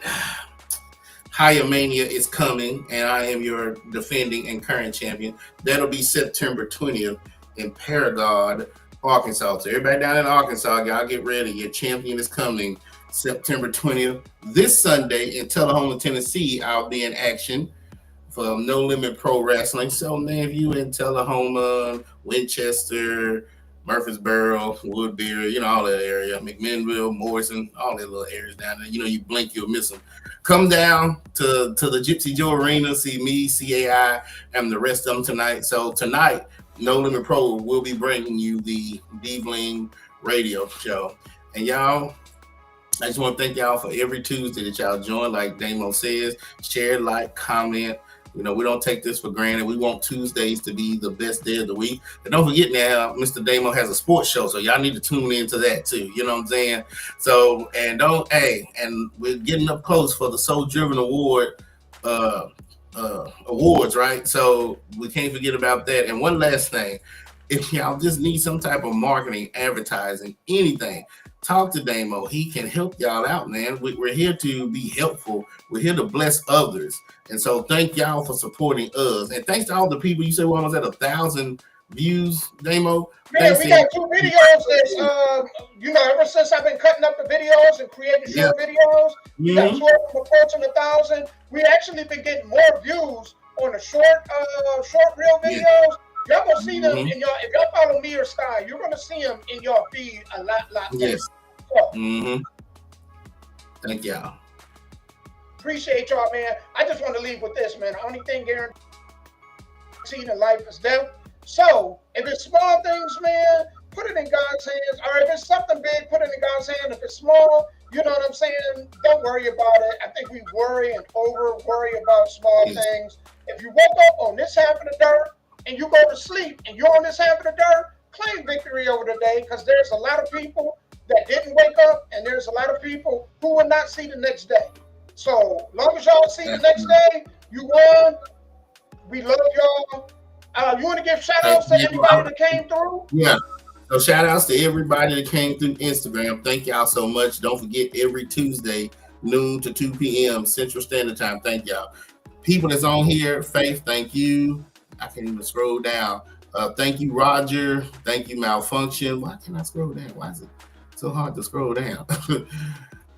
Higher Mania is coming, and I am your defending and current champion. That'll be September 20th in Paragon, Arkansas. So everybody down in Arkansas, y'all get ready. Your champion is coming September 20th. This Sunday in Tullahoma, Tennessee, I'll be in action for No Limit Pro Wrestling. So, man, if you in Tullahoma, Winchester, Murfreesboro, Woodbury, all that area, McMinnville, Morrison, all that little areas down there, you blink, you'll miss them. Come down to the Gypsy Joe Arena, see me, CAI, and the rest of them tonight. So tonight, No Limit Pro will be bringing you the D-Bling radio show. And y'all, I just want to thank y'all for every Tuesday that y'all join. Like Damo says, share, like, comment. We don't take this for granted. We want Tuesdays to be the best day of the week. And don't forget now, Mr. Damo has a sports show, so y'all need to tune into that too. You know what I'm saying? So, and we're getting up close for the Soul Driven Award awards, right? So we can't forget about that. And one last thing, if y'all just need some type of marketing, advertising, anything, talk to Damo. He can help y'all out, man. We're here to be helpful. We're here to bless others. And so thank y'all for supporting us. And thanks to all the people. You said we almost at 1,000 views, Damo. Yeah, we got 2 videos that's, ever since I've been cutting up the videos and creating short videos, we got 2 approaching 1,000. We actually been getting more views on the short reel videos. Y'all gonna see them in y'all. If y'all follow me or Sky, you're gonna see them in your feed a lot. Yes. So, Thank y'all. Appreciate y'all, man. I just want to leave with this, man. The only thing guaranteed in life is death. So if it's small things, man, put it in God's hands. Or if it's something big, put it in God's hand. If it's small, you know what I'm saying? Don't worry about it. I think we worry and over worry about small things. If you woke up on this half of the dirt and you go to sleep and you're on this half of the dirt, claim victory over the day, because there's a lot of people that didn't wake up and there's a lot of people who will not see the next day. So long as y'all see the next day, you won. We love y'all. You want to give shout outs to anybody that came through? Yeah. So shout outs to everybody that came through Instagram. Thank y'all so much. Don't forget, every Tuesday, noon to 2 p.m. Central Standard Time. Thank y'all. People that's on here, Faith, thank you. I can't even scroll down. Thank you, Roger. Thank you, Malfunction. Why can't I scroll down? Why is it so hard to scroll down?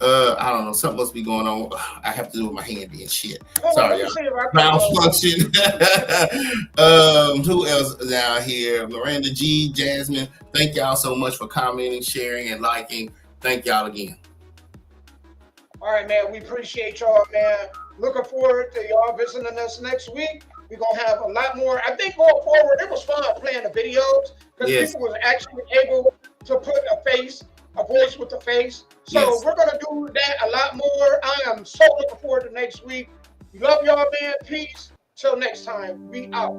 I don't know. Something must be going on. I have to do with my hand being shit. Sorry, y'all. Malfunction. Who else down here? Miranda G, Jasmine. Thank y'all so much for commenting, sharing, and liking. Thank y'all again. All right, man. We appreciate y'all, man. Looking forward to y'all visiting us next week. We're going to have a lot more. I think going forward, it was fun playing the videos because people was actually able to put a voice with the face. So we're going to do that a lot more. I am so looking forward to next week. We love y'all, man. Peace. Till next time. We out.